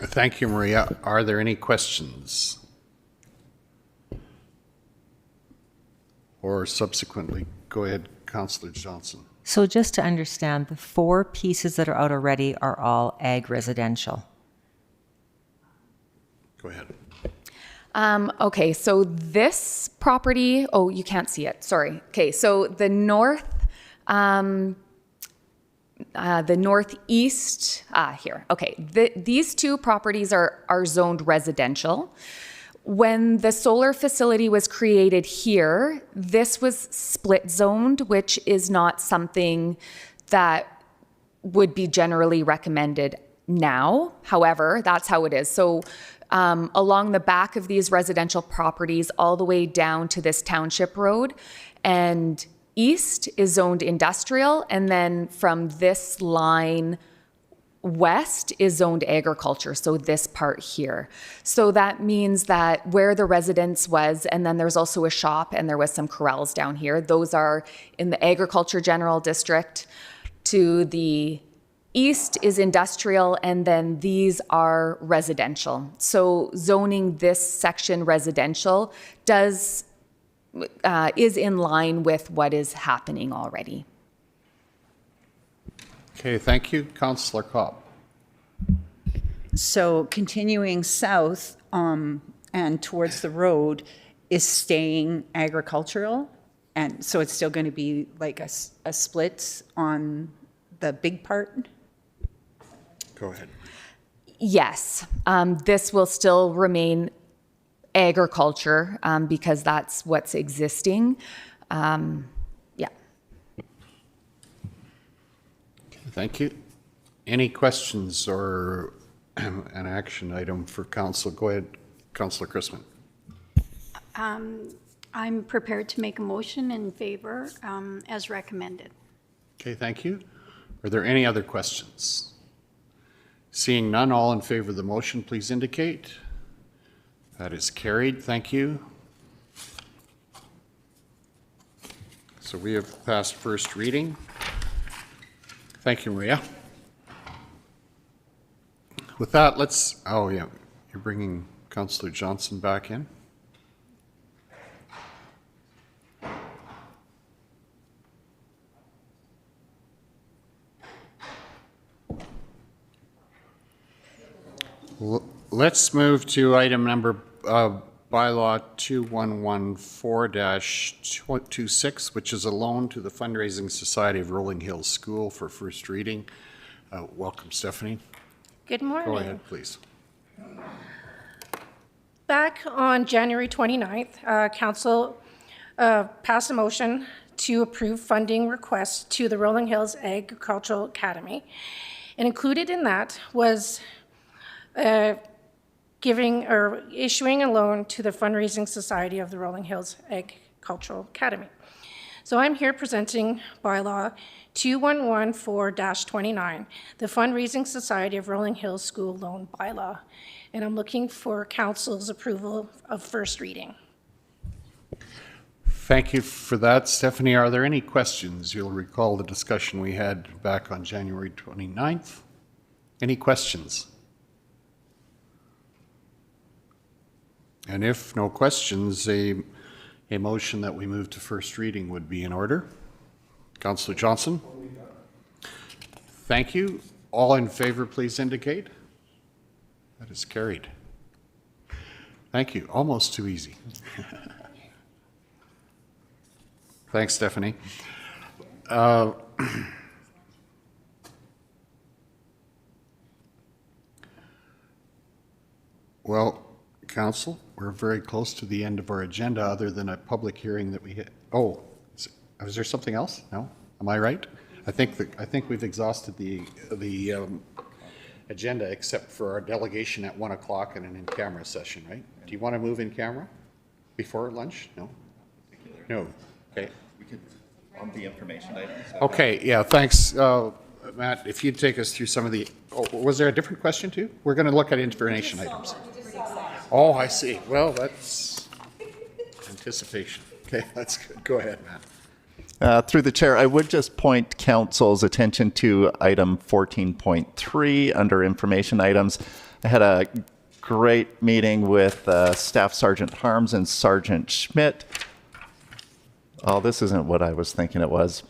Thank you, Maria. Are there any questions? Or subsequently, go ahead, Councillor Johnson. So just to understand, the 4 pieces that are out already are all ag residential. Go ahead. Okay, so this property, oh, you can't see it, sorry. Okay, so the northeast, here, okay. These 2 properties are zoned residential. When the solar facility was created here, this was split zoned, which is not something that would be generally recommended now. However, that's how it is. So along the back of these residential properties all the way down to this township road, and east is zoned industrial, and then from this line west is zoned agriculture, so this part here. So that means that where the residence was, and then there's also a shop and there was some corrals down here, those are in the agriculture general district. To the east is industrial, and then these are residential. So zoning this section residential is in line with what is happening already. Okay, thank you. Councillor Cobb. So continuing south and towards the road is staying agricultural, and so it's still going to be like a split on the big part? Go ahead. Yes, this will still remain agriculture because that's what's existing. Yeah. Thank you. Any questions or an action item for council? Go ahead, Councillor Chrisman. I'm prepared to make a motion in favor as recommended. Okay, thank you. Are there any other questions? Seeing none, all in favor of the motion, please indicate. That is carried. Thank you. So we have passed first reading. Thank you, Maria. With that, oh yeah, you're bringing Councillor Johnson back in. Let's move to item number bylaw 2114-26, which is a loan to the Fundraising Society of Rolling Hills School for first reading. Welcome, Stephanie. Good morning. Go ahead, please. Back on January 29th, Council passed a motion to approve funding requests to the Rolling Hills Agricultural Academy. And included in that was issuing a loan to the Fundraising Society of the Rolling Hills Agricultural Academy. So I'm here presenting bylaw 2114-29, the Fundraising Society of Rolling Hills School Loan Bylaw. And I'm looking for council's approval of first reading. Thank you for that. Stephanie, are there any questions? You'll recall the discussion we had back on January 29th. Any questions? And if no questions, a motion that we move to first reading would be in order. Councillor Johnson? Thank you. All in favor, please indicate. That is carried. Thank you. Almost too easy. Thanks, Stephanie. Well, Council, we're very close to the end of our agenda, other than a public hearing that we hit. Oh, is there something else? No? Am I right? I think we've exhausted the agenda except for our delegation at 1 o'clock and an in-camera session, right? Do you want to move in camera before lunch? No? No. Okay. We could, on the information items. Okay, yeah, thanks. Matt, if you'd take us through some of the, was there a different question too? We're going to look at information items. Oh, I see. Well, that's anticipation. Okay, that's good. Go ahead, Matt. Through the chair, I would just point council's attention to item 14.3 under information items. I had a great meeting with Staff Sergeant Harms and Sergeant Schmidt. Oh, this isn't what I was thinking it was,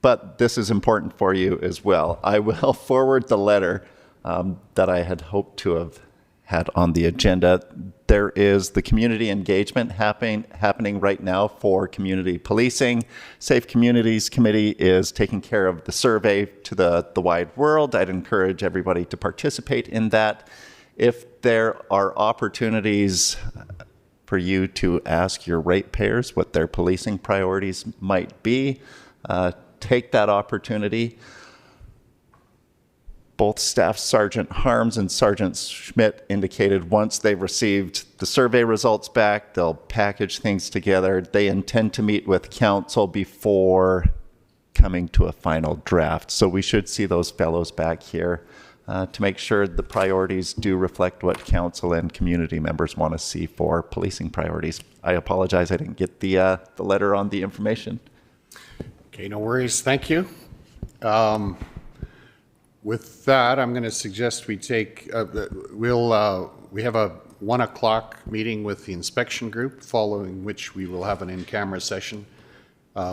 but this is important for you as well. I will forward the letter that I had hoped to have had on the agenda. There is the community engagement happening right now for community policing. Safe Communities Committee is taking care of the survey to the wide world. I'd encourage everybody to participate in that. If there are opportunities for you to ask your ratepayers what their policing priorities might be, take that opportunity. Both Staff Sergeant Harms and Sergeant Schmidt indicated once they've received the survey results back, they'll package things together. They intend to meet with council before coming to a final draft. So we should see those fellows back here to make sure the priorities do reflect what council and community members want to see for policing priorities. I apologize, I didn't get the letter on the information. Okay, no worries. Thank you. With that, I'm going to suggest we take, we have a 1 o'clock meeting with the inspection group, following which we will have an in-camera session.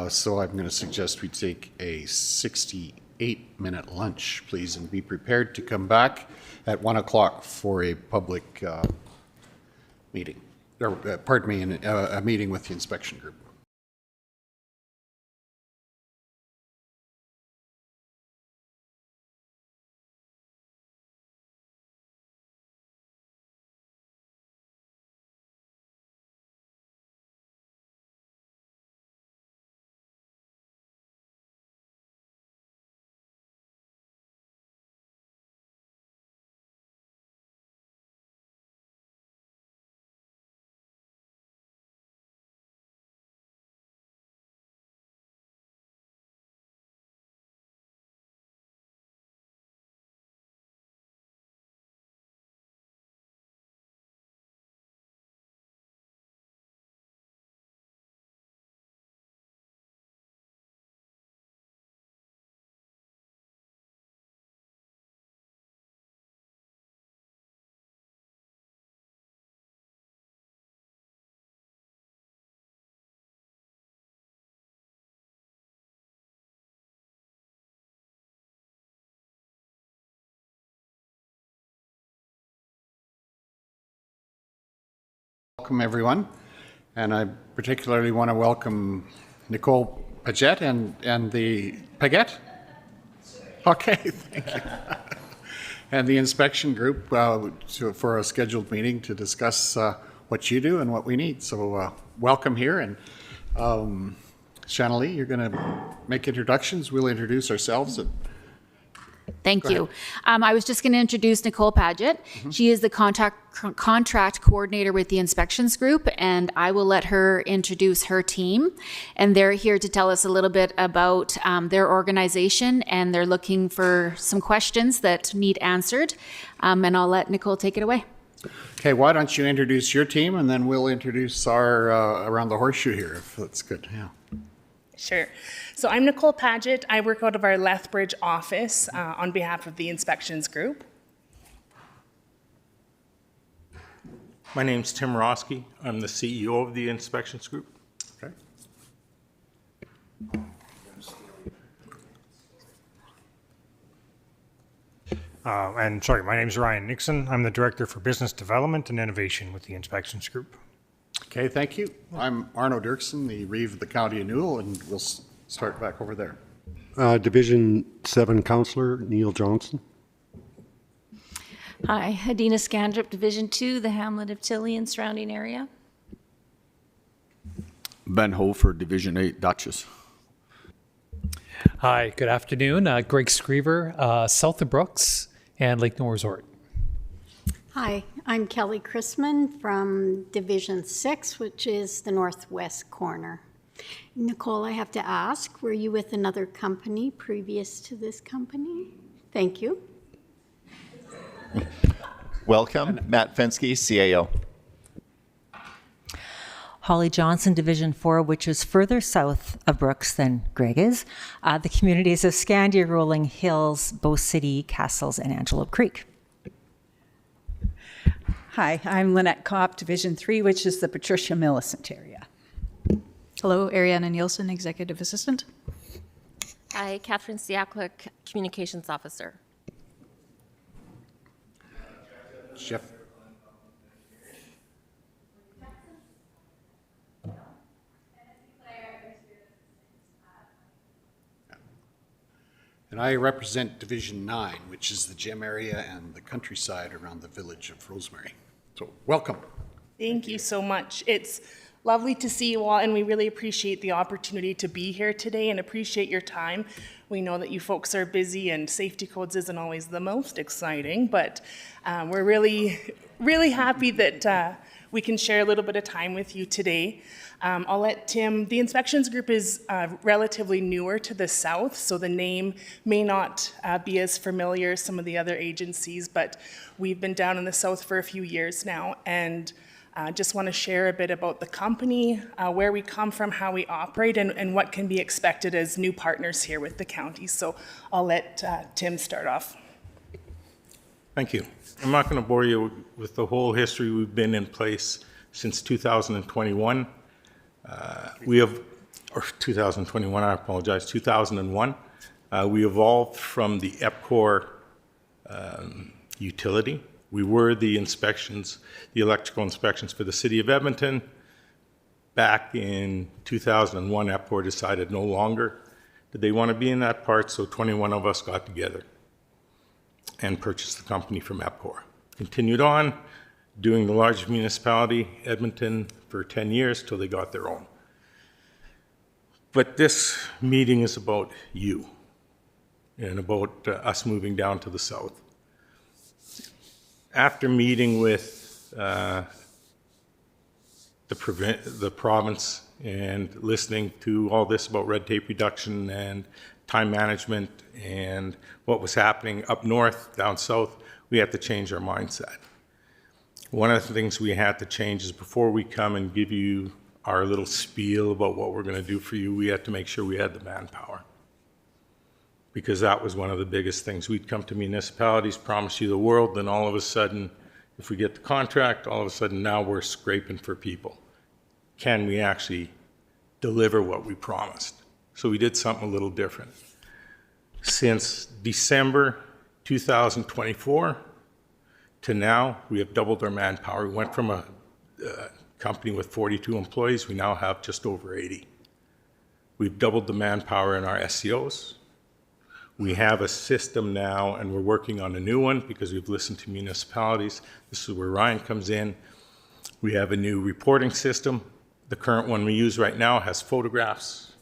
So I'm going to suggest we take a 68-minute lunch, please, and be prepared to come back at 1 o'clock for a public meeting, or pardon me, a meeting with the inspection group. Welcome, everyone. And I particularly want to welcome Nicole Paget and the Paget? Okay, thank you. And the inspection group for a scheduled meeting to discuss what you do and what we need. So welcome here. And Shanley, you're going to make introductions. We'll introduce ourselves. And Thank you. I was just going to introduce Nicole Paget. She is the contract coordinator with the inspections group, and I will let her introduce her team. And they're here to tell us a little bit about their organization, and they're looking for some questions that need answered. And I'll let Nicole take it away. Okay, why don't you introduce your team, and then we'll introduce our around the horseshoe here, if that's good. Yeah. Sure. So I'm Nicole Paget. I work out of our Lethbridge office on behalf of the inspections group. My name's Tim Roski. I'm the CEO of the inspections group. Okay. My name's Ryan Nixon. I'm the Director for Business Development and Innovation with the Inspections Group. Okay, thank you. I'm Arno Dirksen, the Reeve of the County of Newell, and we'll start back over there. Division 7 Councillor Neil Johnson. Hi, Adina Scandrip, Division 2, the Hamlet of Tilly and surrounding area. Ben Hofer, Division 8, Dutchess. Hi, good afternoon. Greg Screever, south of Brooks and Lake Nor Resort. Hi, I'm Kelly Chrisman from Division 6, which is the northwest corner. Nicole, I have to ask, were you with another company previous to this company? Thank you. Welcome, Matt Fensky, CAO. Holly Johnson, Division 4, which is further south of Brooks than Greg is. The communities of Scandia, Rolling Hills, Bow City, Castles, and Antelope Creek. Hi, I'm Lynette Kopp, Division 3, which is the Patricia Millicent area. Hello, Ariana Nielsen, Executive Assistant. Hi, Catherine Siaklik, Communications Officer. Jeff. And I represent Division 9, which is the gym area and the countryside around the village of Rosemary. So welcome. Thank you so much. It's lovely to see you all, and we really appreciate the opportunity to be here today and appreciate your time. We know that you folks are busy and safety codes isn't always the most exciting, but we're really, really happy that we can share a little bit of time with you today. I'll let Tim, the inspections group is relatively newer to the south, so the name may not be as familiar as some of the other agencies, but we've been down in the south for a few years now, and just want to share a bit about the company, where we come from, how we operate, and what can be expected as new partners here with the county. So I'll let Tim start off. Thank you. I'm not going to bore you with the whole history. We've been in place since 2021. We have, or 2021, I apologize, 2001. We evolved from the EPCOR utility. We were the inspections, the electrical inspections for the city of Edmonton. Back in 2001, EPCOR decided no longer did they want to be in that part, so 21 of us got together and purchased the company from EPCOR. Continued on doing the largest municipality, Edmonton, for 10 years till they got their own. But this meeting is about you and about us moving down to the south. After meeting with the province and listening to all this about red tape reduction and time management and what was happening up north, down south, we had to change our mindset. One of the things we had to change is before we come and give you our little spiel about what we're going to do for you, we had to make sure we had the manpower. Because that was one of the biggest things. We'd come to municipalities, promise you the world, then all of a sudden, if we get the contract, all of a sudden now we're scraping for people. Can we actually deliver what we promised? So we did something a little different. Since December 2024 to now, we have doubled our manpower. We went from a company with 42 employees, we now have just over 80. We've doubled the manpower in our SCOs. We have a system now, and we're working on a new one because we've listened to municipalities. This is where Ryan comes in. We have a new reporting system. The current one we use right now has photographs,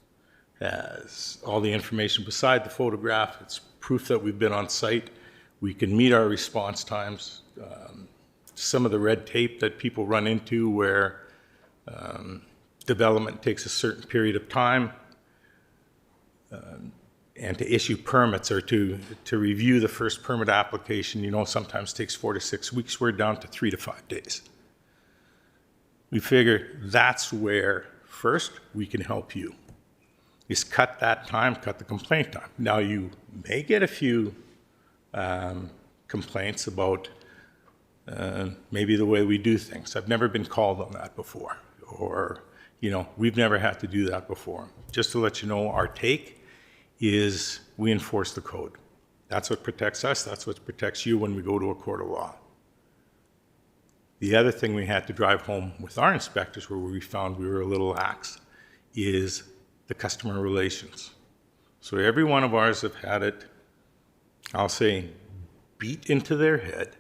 has all the information beside the photograph. It's proof that we've been on site. We can meet our response times. Some of the red tape that people run into where development takes a certain period of time, and to issue permits or to review the first permit application, sometimes takes 4 to 6 weeks. We're down to 3 to 5 days. We figure that's where, first, we can help you. Is cut that time, cut the complaint time. Now, you may get a few complaints about maybe the way we do things. I've never been called on that before, or, we've never had to do that before. Just to let you know, our take is we enforce the code. That's what protects us. That's what protects you when we go to a court of law. The other thing we had to drive home with our inspectors, where we found we were a little lax, is the customer relations. So every one of ours have had it, I'll say, beat into their head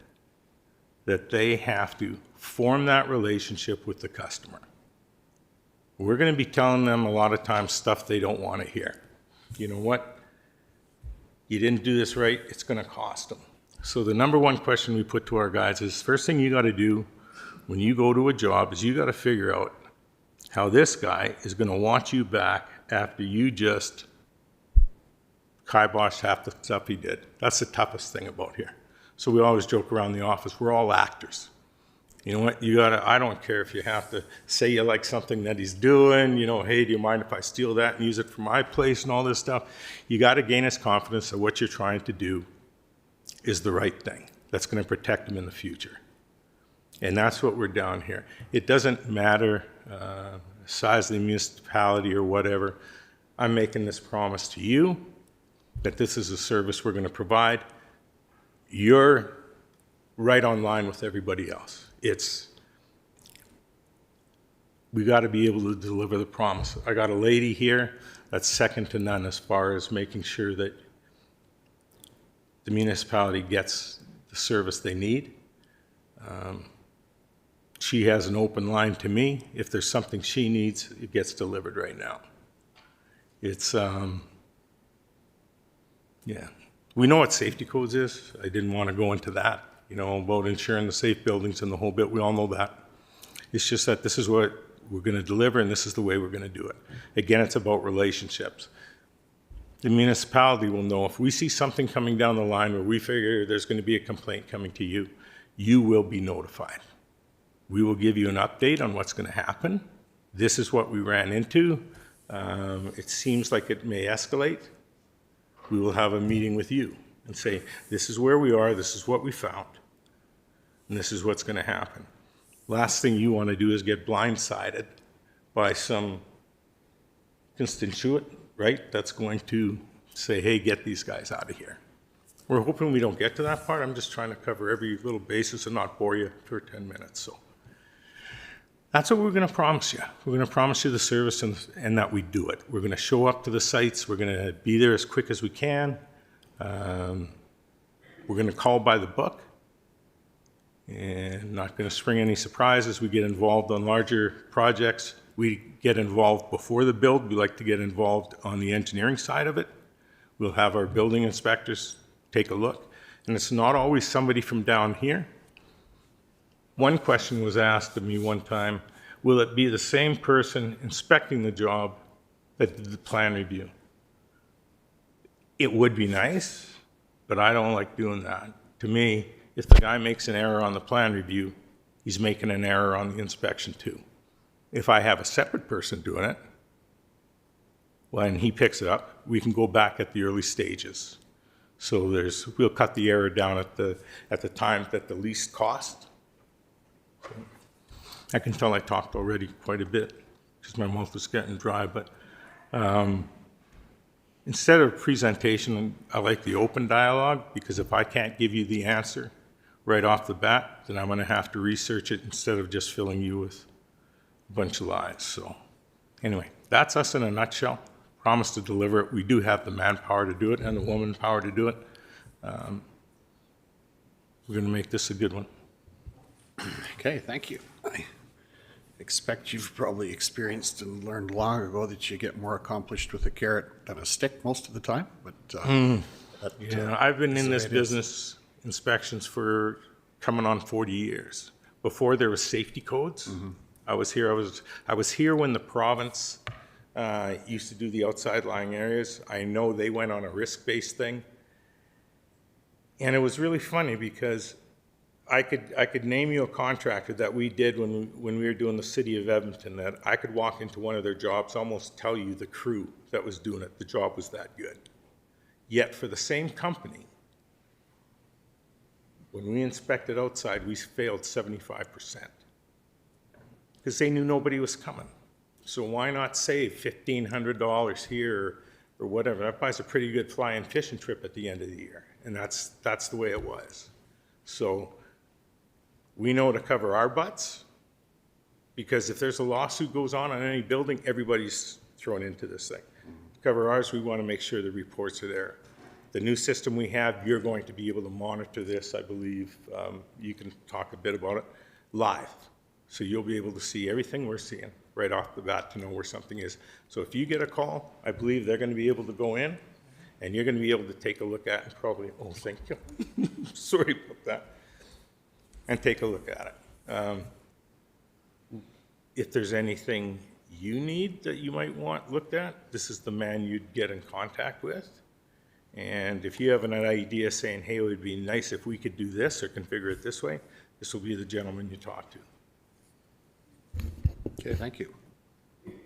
that they have to form that relationship with the customer. We're going to be telling them a lot of times stuff they don't want to hear. You know what? You didn't do this right, it's going to cost them. So the number one question we put to our guys is, first thing you got to do when you go to a job is you got to figure out how this guy is going to want you back after you just kiboshed half the stuff he did. That's the toughest thing about here. So we always joke around the office, we're all actors. You know what, I don't care if you have to say you like something that he's doing, hey, do you mind if I steal that and use it for my place and all this stuff? You got to gain his confidence that what you're trying to do is the right thing that's going to protect him in the future. And that's what we're down here. It doesn't matter size of the municipality or whatever. I'm making this promise to you that this is a service we're going to provide. You're right on line with everybody else. We got to be able to deliver the promise. I got a lady here that's second to none as far as making sure that the municipality gets the service they need. She has an open line to me. If there's something she needs, it gets delivered right now. Yeah. We know what safety codes is. I didn't want to go into that, about ensuring the safe buildings and the whole bit. We all know that. It's just that this is what we're going to deliver and this is the way we're going to do it. Again, it's about relationships. The municipality will know if we see something coming down the line where we figure there's going to be a complaint coming to you, you will be notified. We will give you an update on what's going to happen. This is what we ran into. It seems like it may escalate. We will have a meeting with you and say, this is where we are, this is what we found, and this is what's going to happen. Last thing you want to do is get blindsided by some constituent, right, that's going to say, hey, get these guys out of here. We're hoping we don't get to that part. I'm just trying to cover every little basis and not bore you for 10 minutes. So that's what we're going to promise you. We're going to promise you the service and that we do it. We're going to show up to the sites. We're going to be there as quick as we can. We're going to call by the book and not going to spring any surprises. We get involved on larger projects. We get involved before the build. We like to get involved on the engineering side of it. We'll have our building inspectors take a look. And it's not always somebody from down here. One question was asked of me one time, will it be the same person inspecting the job that did the plan review? It would be nice, but I don't like doing that. To me, if the guy makes an error on the plan review, he's making an error on the inspection too. If I have a separate person doing it, when he picks it up, we can go back at the early stages. So we'll cut the error down at the time that the least cost. I can tell I talked already quite a bit because my mouth was getting dry, but instead of presentation, I like the open dialogue, because if I can't give you the answer right off the bat, then I'm going to have to research it instead of just filling you with a bunch of lies. So anyway, that's us in a nutshell. Promise to deliver it. We do have the manpower to do it and the woman power to do it. We're going to make this a good one. Okay, thank you. I expect you've probably experienced and learned long ago that you get more accomplished with a carrot than a stick most of the time, but Yeah, I've been in this business inspections for coming on 40 years. Before there was safety codes, I was here when the province used to do the outside lying areas. I know they went on a risk-based thing. And it was really funny because I could name you a contractor that we did when we were doing the city of Edmonton, that I could walk into one of their jobs, almost tell you the crew that was doing it, the job was that good. Yet for the same company, when we inspected outside, we failed 75% because they knew nobody was coming. So why not save $1,500 here or whatever? That buys a pretty good flying fishing trip at the end of the year. And that's the way it was. So we know to cover our butts, because if there's a lawsuit goes on any building, everybody's thrown into this thing. To cover ours, we want to make sure the reports are there. The new system we have, you're going to be able to monitor this, I believe. You can talk a bit about it live. So you'll be able to see everything we're seeing right off the bat to know where something is. So if you get a call, I believe they're going to be able to go in and you're going to be able to take a look at and probably, oh, thank you. Sorry about that. And take a look at it. If there's anything you need that you might want looked at, this is the man you'd get in contact with. And if you have an idea saying, hey, it would be nice if we could do this or configure it this way, this will be the gentleman you talk to. Okay, thank you.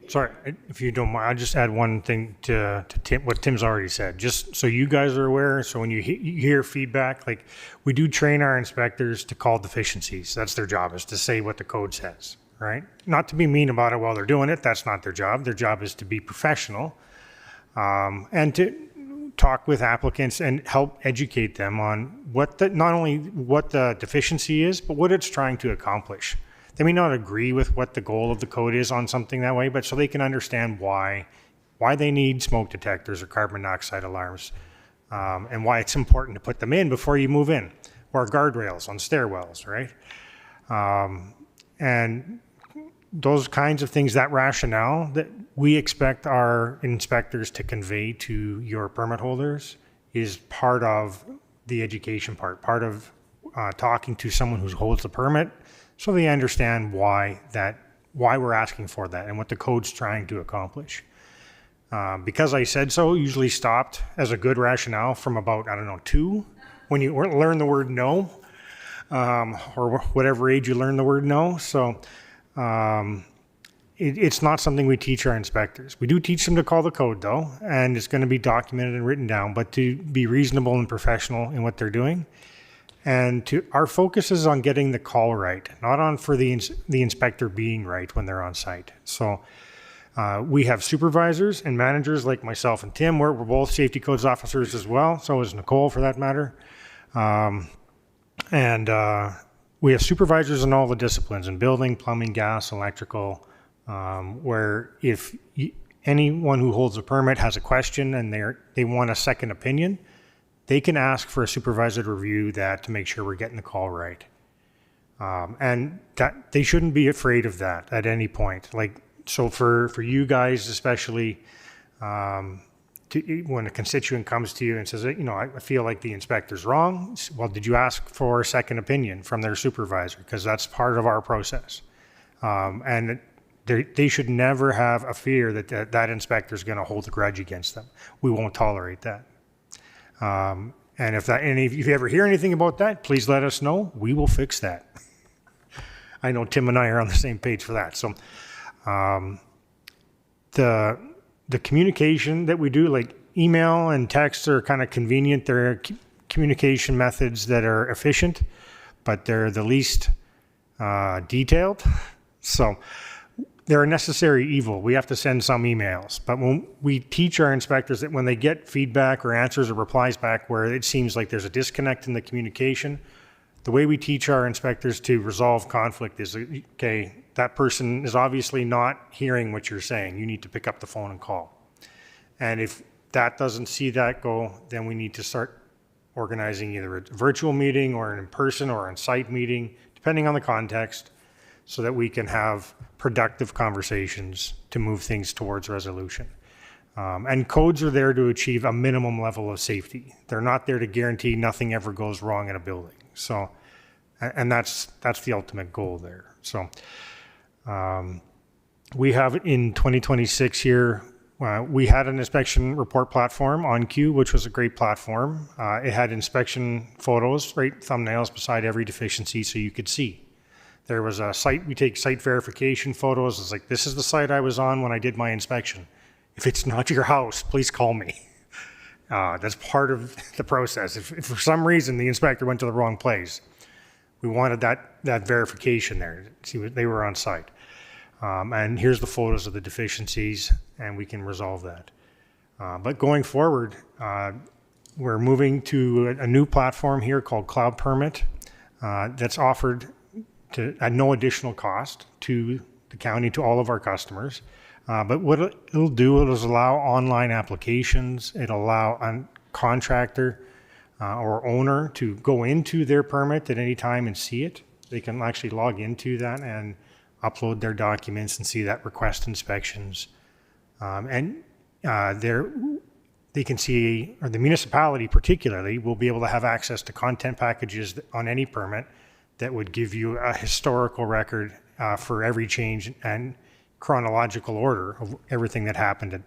Sorry, if you don't mind, I'll just add one thing to Tim, what Tim's already said, just so you guys are aware. So when you hear feedback, like we do train our inspectors to call deficiencies. That's their job, is to say what the code says, right? Not to be mean about it while they're doing it. That's not their job. Their job is to be professional and to talk with applicants and help educate them on not only what the deficiency is, but what it's trying to accomplish. They may not agree with what the goal of the code is on something that way, but so they can understand why they need smoke detectors or carbon monoxide alarms, and why it's important to put them in before you move in, or guardrails on stairwells, right? And those kinds of things, that rationale that we expect our inspectors to convey to your permit holders is part of the education part of talking to someone who holds the permit, so they understand why we're asking for that and what the code's trying to accomplish. Because I said so usually stopped as a good rationale from about, 2, when you learn the word no, or whatever age you learn the word no. So it's not something we teach our inspectors. We do teach them to call the code though, and it's going to be documented and written down, but to be reasonable and professional in what they're doing. And our focus is on getting the call right, not on for the inspector being right when they're on site. So we have supervisors and managers like myself and Tim. We're both safety codes officers as well. So is Nicole, for that matter. We have supervisors in all the disciplines, in building, plumbing, gas, electrical, where if anyone who holds a permit has a question and they want a second opinion, they can ask for a supervisor to review that to make sure we're getting the call right. And that they shouldn't be afraid of that at any point. Like, so for you guys, especially, when a constituent comes to you and says, I feel like the inspector's wrong. Well, did you ask for a second opinion from their supervisor? Because that's part of our process. And they should never have a fear that inspector's going to hold a grudge against them. We won't tolerate that. And if you ever hear anything about that, please let us know. We will fix that. I know Tim and I are on the same page for that. So the communication that we do, like email and text, are kind of convenient. They're communication methods that are efficient, but they're the least detailed. So they're a necessary evil. We have to send some emails. But when we teach our inspectors that when they get feedback or answers or replies back where it seems like there's a disconnect in the communication, the way we teach our inspectors to resolve conflict is, okay, that person is obviously not hearing what you're saying. You need to pick up the phone and call. And if that doesn't see that go, then we need to start organizing either a virtual meeting or an in-person or on-site meeting, depending on the context, so that we can have productive conversations to move things towards resolution. And codes are there to achieve a minimum level of safety. They're not there to guarantee nothing ever goes wrong in a building. So, and that's the ultimate goal there. So, we have in 2026 here, we had an inspection report platform OnQ, which was a great platform. It had inspection photos, right, thumbnails beside every deficiency so you could see. There was a site, we take site verification photos. It's like, this is the site I was on when I did my inspection. If it's not your house, please call me. That's part of the process. If for some reason the inspector went to the wrong place, we wanted that verification there. See, they were on site. And here's the photos of the deficiencies, and we can resolve that. But going forward, we're moving to a new platform here called Cloud Permit that's offered at no additional cost to the county, to all of our customers. But what it'll do is allow online applications. It'll allow a contractor or owner to go into their permit at any time and see it. They can actually log into that and upload their documents and see that request inspections. They can see, or the municipality particularly, will be able to have access to content packages on any permit that would give you a historical record for every change and chronological order of everything that happened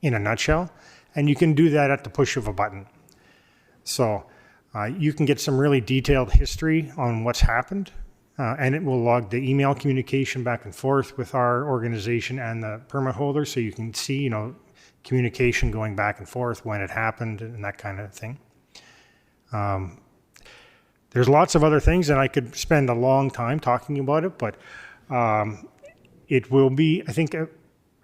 in a nutshell. And you can do that at the push of a button. So you can get some really detailed history on what's happened, and it will log the email communication back and forth with our organization and the permit holder, so you can see, communication going back and forth when it happened and that kind of thing. There's lots of other things, and I could spend a long time talking about it, but it will be, I think, a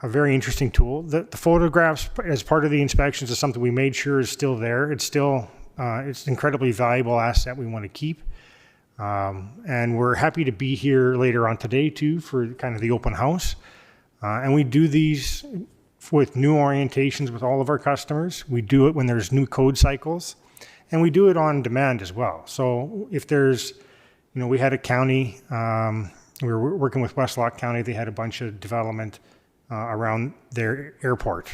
very interesting tool. The photographs as part of the inspections is something we made sure is still there. It's still, it's an incredibly valuable asset we want to keep. And we're happy to be here later on today too for kind of the open house. And we do these with new orientations with all of our customers. We do it when there's new code cycles, and we do it on demand as well. So if there's, we had a county, we were working with Westlock County. They had a bunch of development around their airport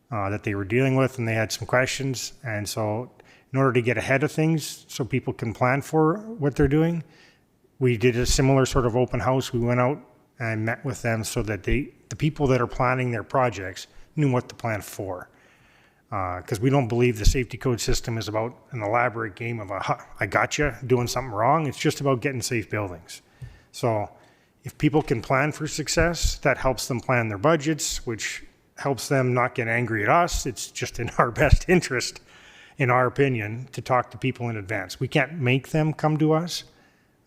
that they were dealing with, and they had some questions. And so in order to get ahead of things so people can plan for what they're doing, we did a similar sort of open house. We went out and met with them so that the people that are planning their projects knew what to plan for. Because we don't believe the safety code system is about an elaborate game of I gotcha, doing something wrong. It's just about getting safe buildings. So if people can plan for success, that helps them plan their budgets, which helps them not get angry at us. It's just in our best interest, in our opinion, to talk to people in advance. We can't make them come to us,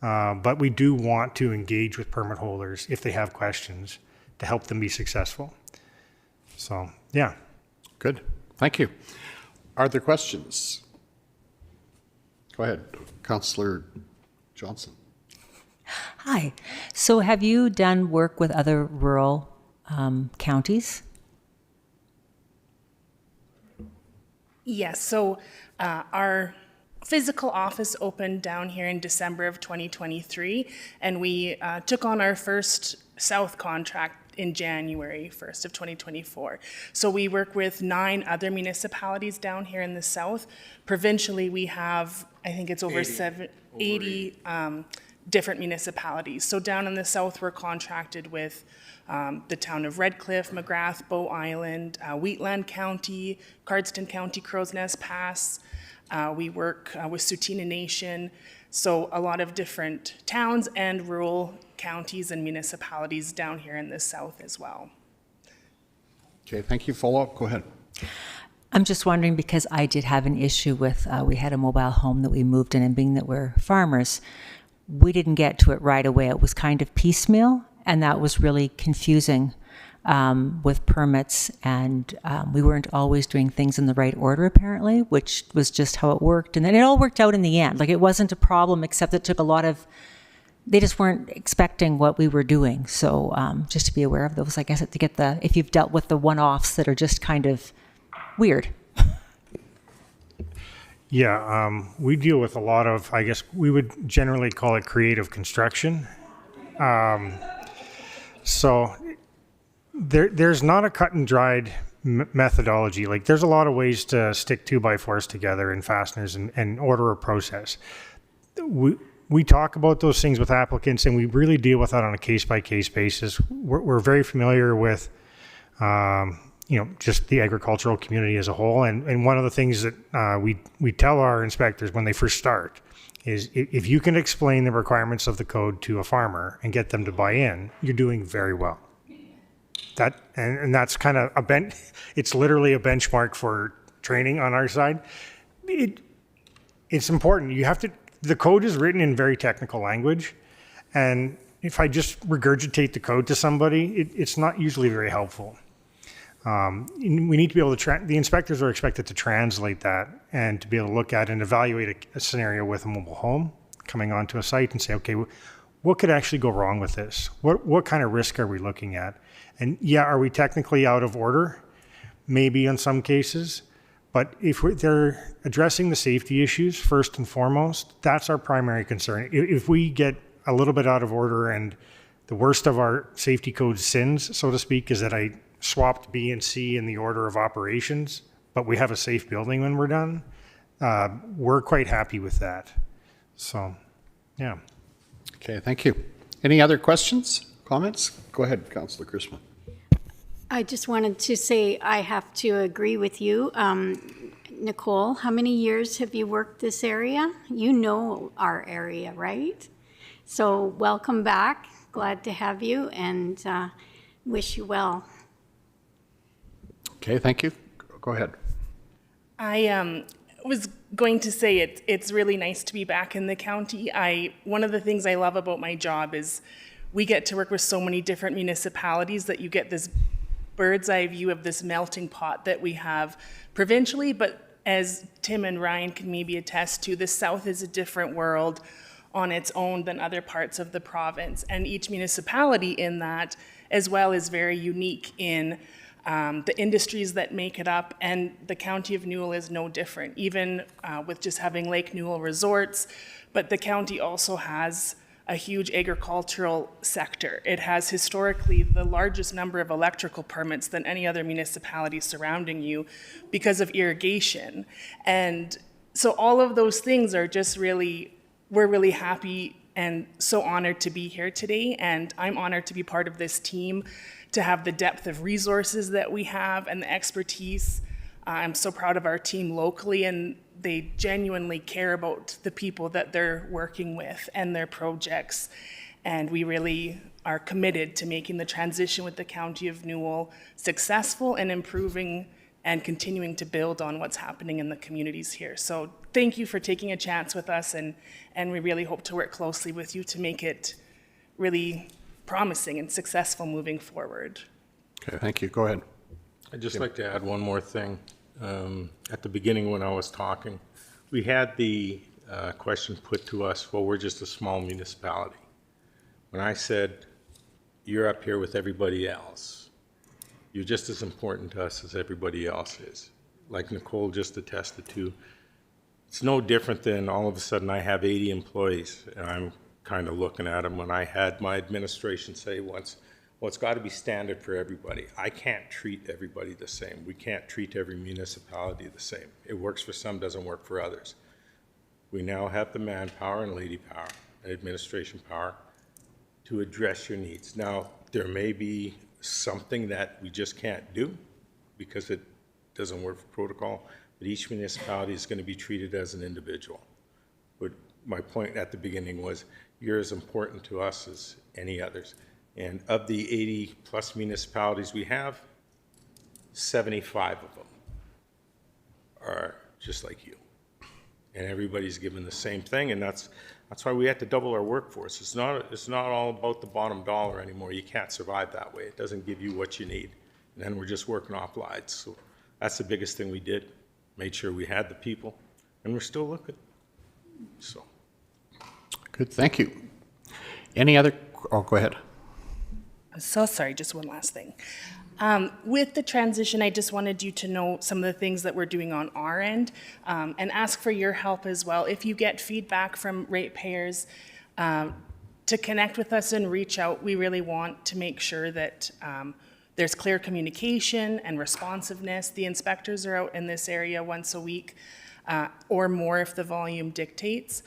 but we do want to engage with permit holders if they have questions to help them be successful. So, yeah. Good. Thank you. Are there questions? Go ahead, Councillor Johnson. Hi. So have you done work with other rural counties? Yes, so our physical office opened down here in December of 2023, and we took on our first South contract in January 1st of 2024. So we work with 9 other municipalities down here in the South. Provincially, we have, I think it's over 80 different municipalities. So down in the South, we're contracted with the town of Redcliffe, McGrath, Bow Island, Wheatland County, Cardston County, Crow's Nest Pass. We work with Tsuut'ina Nation. So a lot of different towns and rural counties and municipalities down here in the South as well. Okay, thank you. Follow up, go ahead. I'm just wondering, because I did have an issue with, we had a mobile home that we moved in, and being that we're farmers, we didn't get to it right away. It was kind of piecemeal, and that was really confusing with permits, and we weren't always doing things in the right order apparently, which was just how it worked. And then it all worked out in the end. Like, it wasn't a problem, except it took a lot of, they just weren't expecting what we were doing. So just to be aware of those, I guess, to get the, if you've dealt with the one-offs that are just kind of weird. Yeah, we deal with a lot of, I guess we would generally call it creative construction. So there's not a cut and dried methodology. Like there's a lot of ways to stick 2x4s together and fasteners and order a process. We talk about those things with applicants, and we really deal with that on a case-by-case basis. We're very familiar with, just the agricultural community as a whole. And one of the things that we tell our inspectors when they first start is if you can explain the requirements of the code to a farmer and get them to buy in, you're doing very well. That's kind of it's literally a benchmark for training on our side. It's important. The code is written in very technical language, and if I just regurgitate the code to somebody, it's not usually very helpful. We need to be able to, the inspectors are expected to translate that and to be able to look at and evaluate a scenario with a mobile home coming onto a site and say, okay, what could actually go wrong with this? What kind of risk are we looking at? And yeah, are we technically out of order? Maybe in some cases. But if they're addressing the safety issues first and foremost, that's our primary concern. If we get a little bit out of order, and the worst of our safety code sins, so to speak, is that I swapped B and C in the order of operations, but we have a safe building when we're done, we're quite happy with that. So, yeah. Okay, thank you. Any other questions, comments? Go ahead, Councillor Christman. I just wanted to say I have to agree with you. Nicole, how many years have you worked this area? You know our area, right? So welcome back. Glad to have you, and wish you well. Okay, thank you. Go ahead. I was going to say it's really nice to be back in the county. One of the things I love about my job is we get to work with so many different municipalities that you get this bird's eye view of this melting pot that we have provincially, but as Tim and Ryan can maybe attest to, the South is a different world on its own than other parts of the province. And each municipality in that as well is very unique in the industries that make it up, and the County of Newell is no different, even with just having Lake Newell resorts. But the county also has a huge agricultural sector. It has historically the largest number of electrical permits than any other municipality surrounding you because of irrigation. And so all of those things are just really, we're really happy and so honored to be here today. And I'm honored to be part of this team, to have the depth of resources that we have and the expertise. I'm so proud of our team locally, and they genuinely care about the people that they're working with and their projects. And we really are committed to making the transition with the County of Newell successful and improving and continuing to build on what's happening in the communities here. So thank you for taking a chance with us, and we really hope to work closely with you to make it really promising and successful moving forward. Okay, thank you. Go ahead. I'd just like to add one more thing. At the beginning when I was talking, we had the question put to us, well, we're just a small municipality. When I said, you're up here with everybody else, you're just as important to us as everybody else is. Like Nicole just attested to, it's no different than all of a sudden I have 80 employees, and I'm kind of looking at them when I had my administration say once, well, it's got to be standard for everybody. I can't treat everybody the same. We can't treat every municipality the same. It works for some, doesn't work for others. We now have the manpower and lady power and administration power to address your needs. Now, there may be something that we just can't do because it doesn't work for protocol, but each municipality is going to be treated as an individual. But my point at the beginning was, you're as important to us as any others. And of the 80 plus municipalities we have, 75 of them are just like you. And everybody's given the same thing, and that's why we had to double our workforce. It's not all about the bottom dollar anymore. You can't survive that way. It doesn't give you what you need. And then we're just working off lights. So that's the biggest thing we did. Made sure we had the people, and we're still looking. So. Good, thank you. Any other, oh, go ahead. I'm so sorry, just one last thing. With the transition, I just wanted you to know some of the things that we're doing on our end, and ask for your help as well. If you get feedback from ratepayers, to connect with us and reach out. We really want to make sure that there's clear communication and responsiveness. The inspectors are out in this area once a week or more if the volume dictates.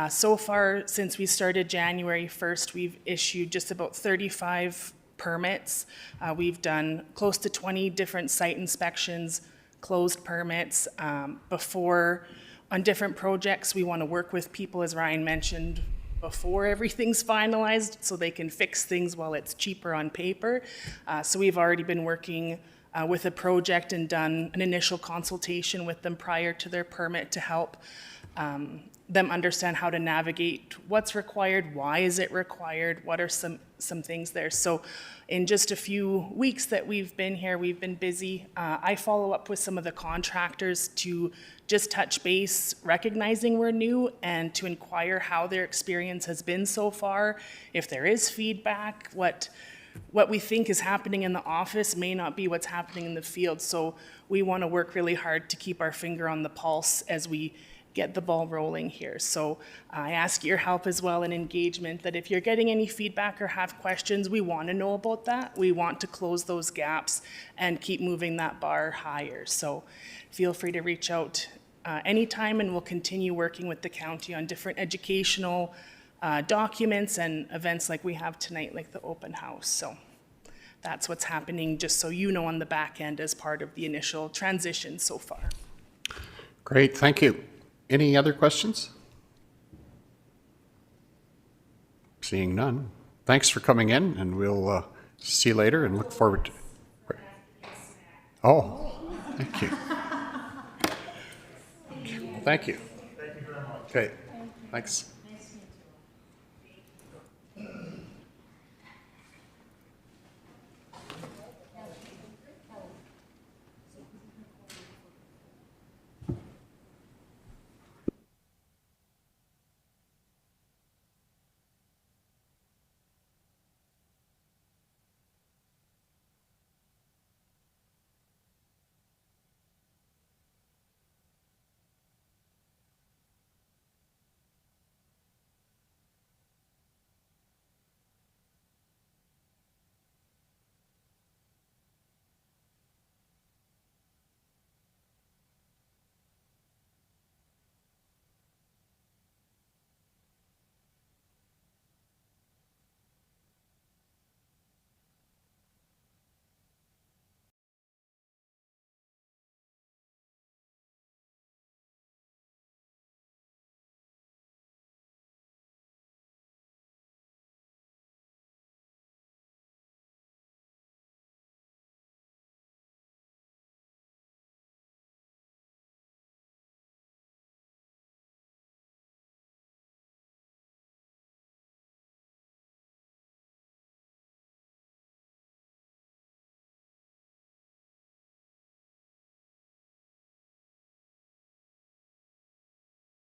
So far, since we started January 1st, we've issued just about 35 permits. We've done close to 20 different site inspections, closed permits. Before, on different projects, we want to work with people, as Ryan mentioned, before everything's finalized so they can fix things while it's cheaper on paper. So we've already been working with a project and done an initial consultation with them prior to their permit to help them understand how to navigate what's required, why is it required, what are some things there. So in just a few weeks that we've been here, we've been busy. I follow up with some of the contractors to just touch base, recognizing we're new, and to inquire how their experience has been so far. If there is feedback, what we think is happening in the office may not be what's happening in the field. So we want to work really hard to keep our finger on the pulse as we get the ball rolling here. So I ask your help as well in engagement, that if you're getting any feedback or have questions, we want to know about that. We want to close those gaps and keep moving that bar higher. So feel free to reach out anytime, and we'll continue working with the county on different educational documents and events like we have tonight, like the open house. So that's what's happening, just so you know, on the back end as part of the initial transition so far. Great, thank you. Any other questions? Seeing none. Thanks for coming in, and we'll see you later and look forward to it. Oh, thank you. Thank you. Thank you very much. Okay, thanks.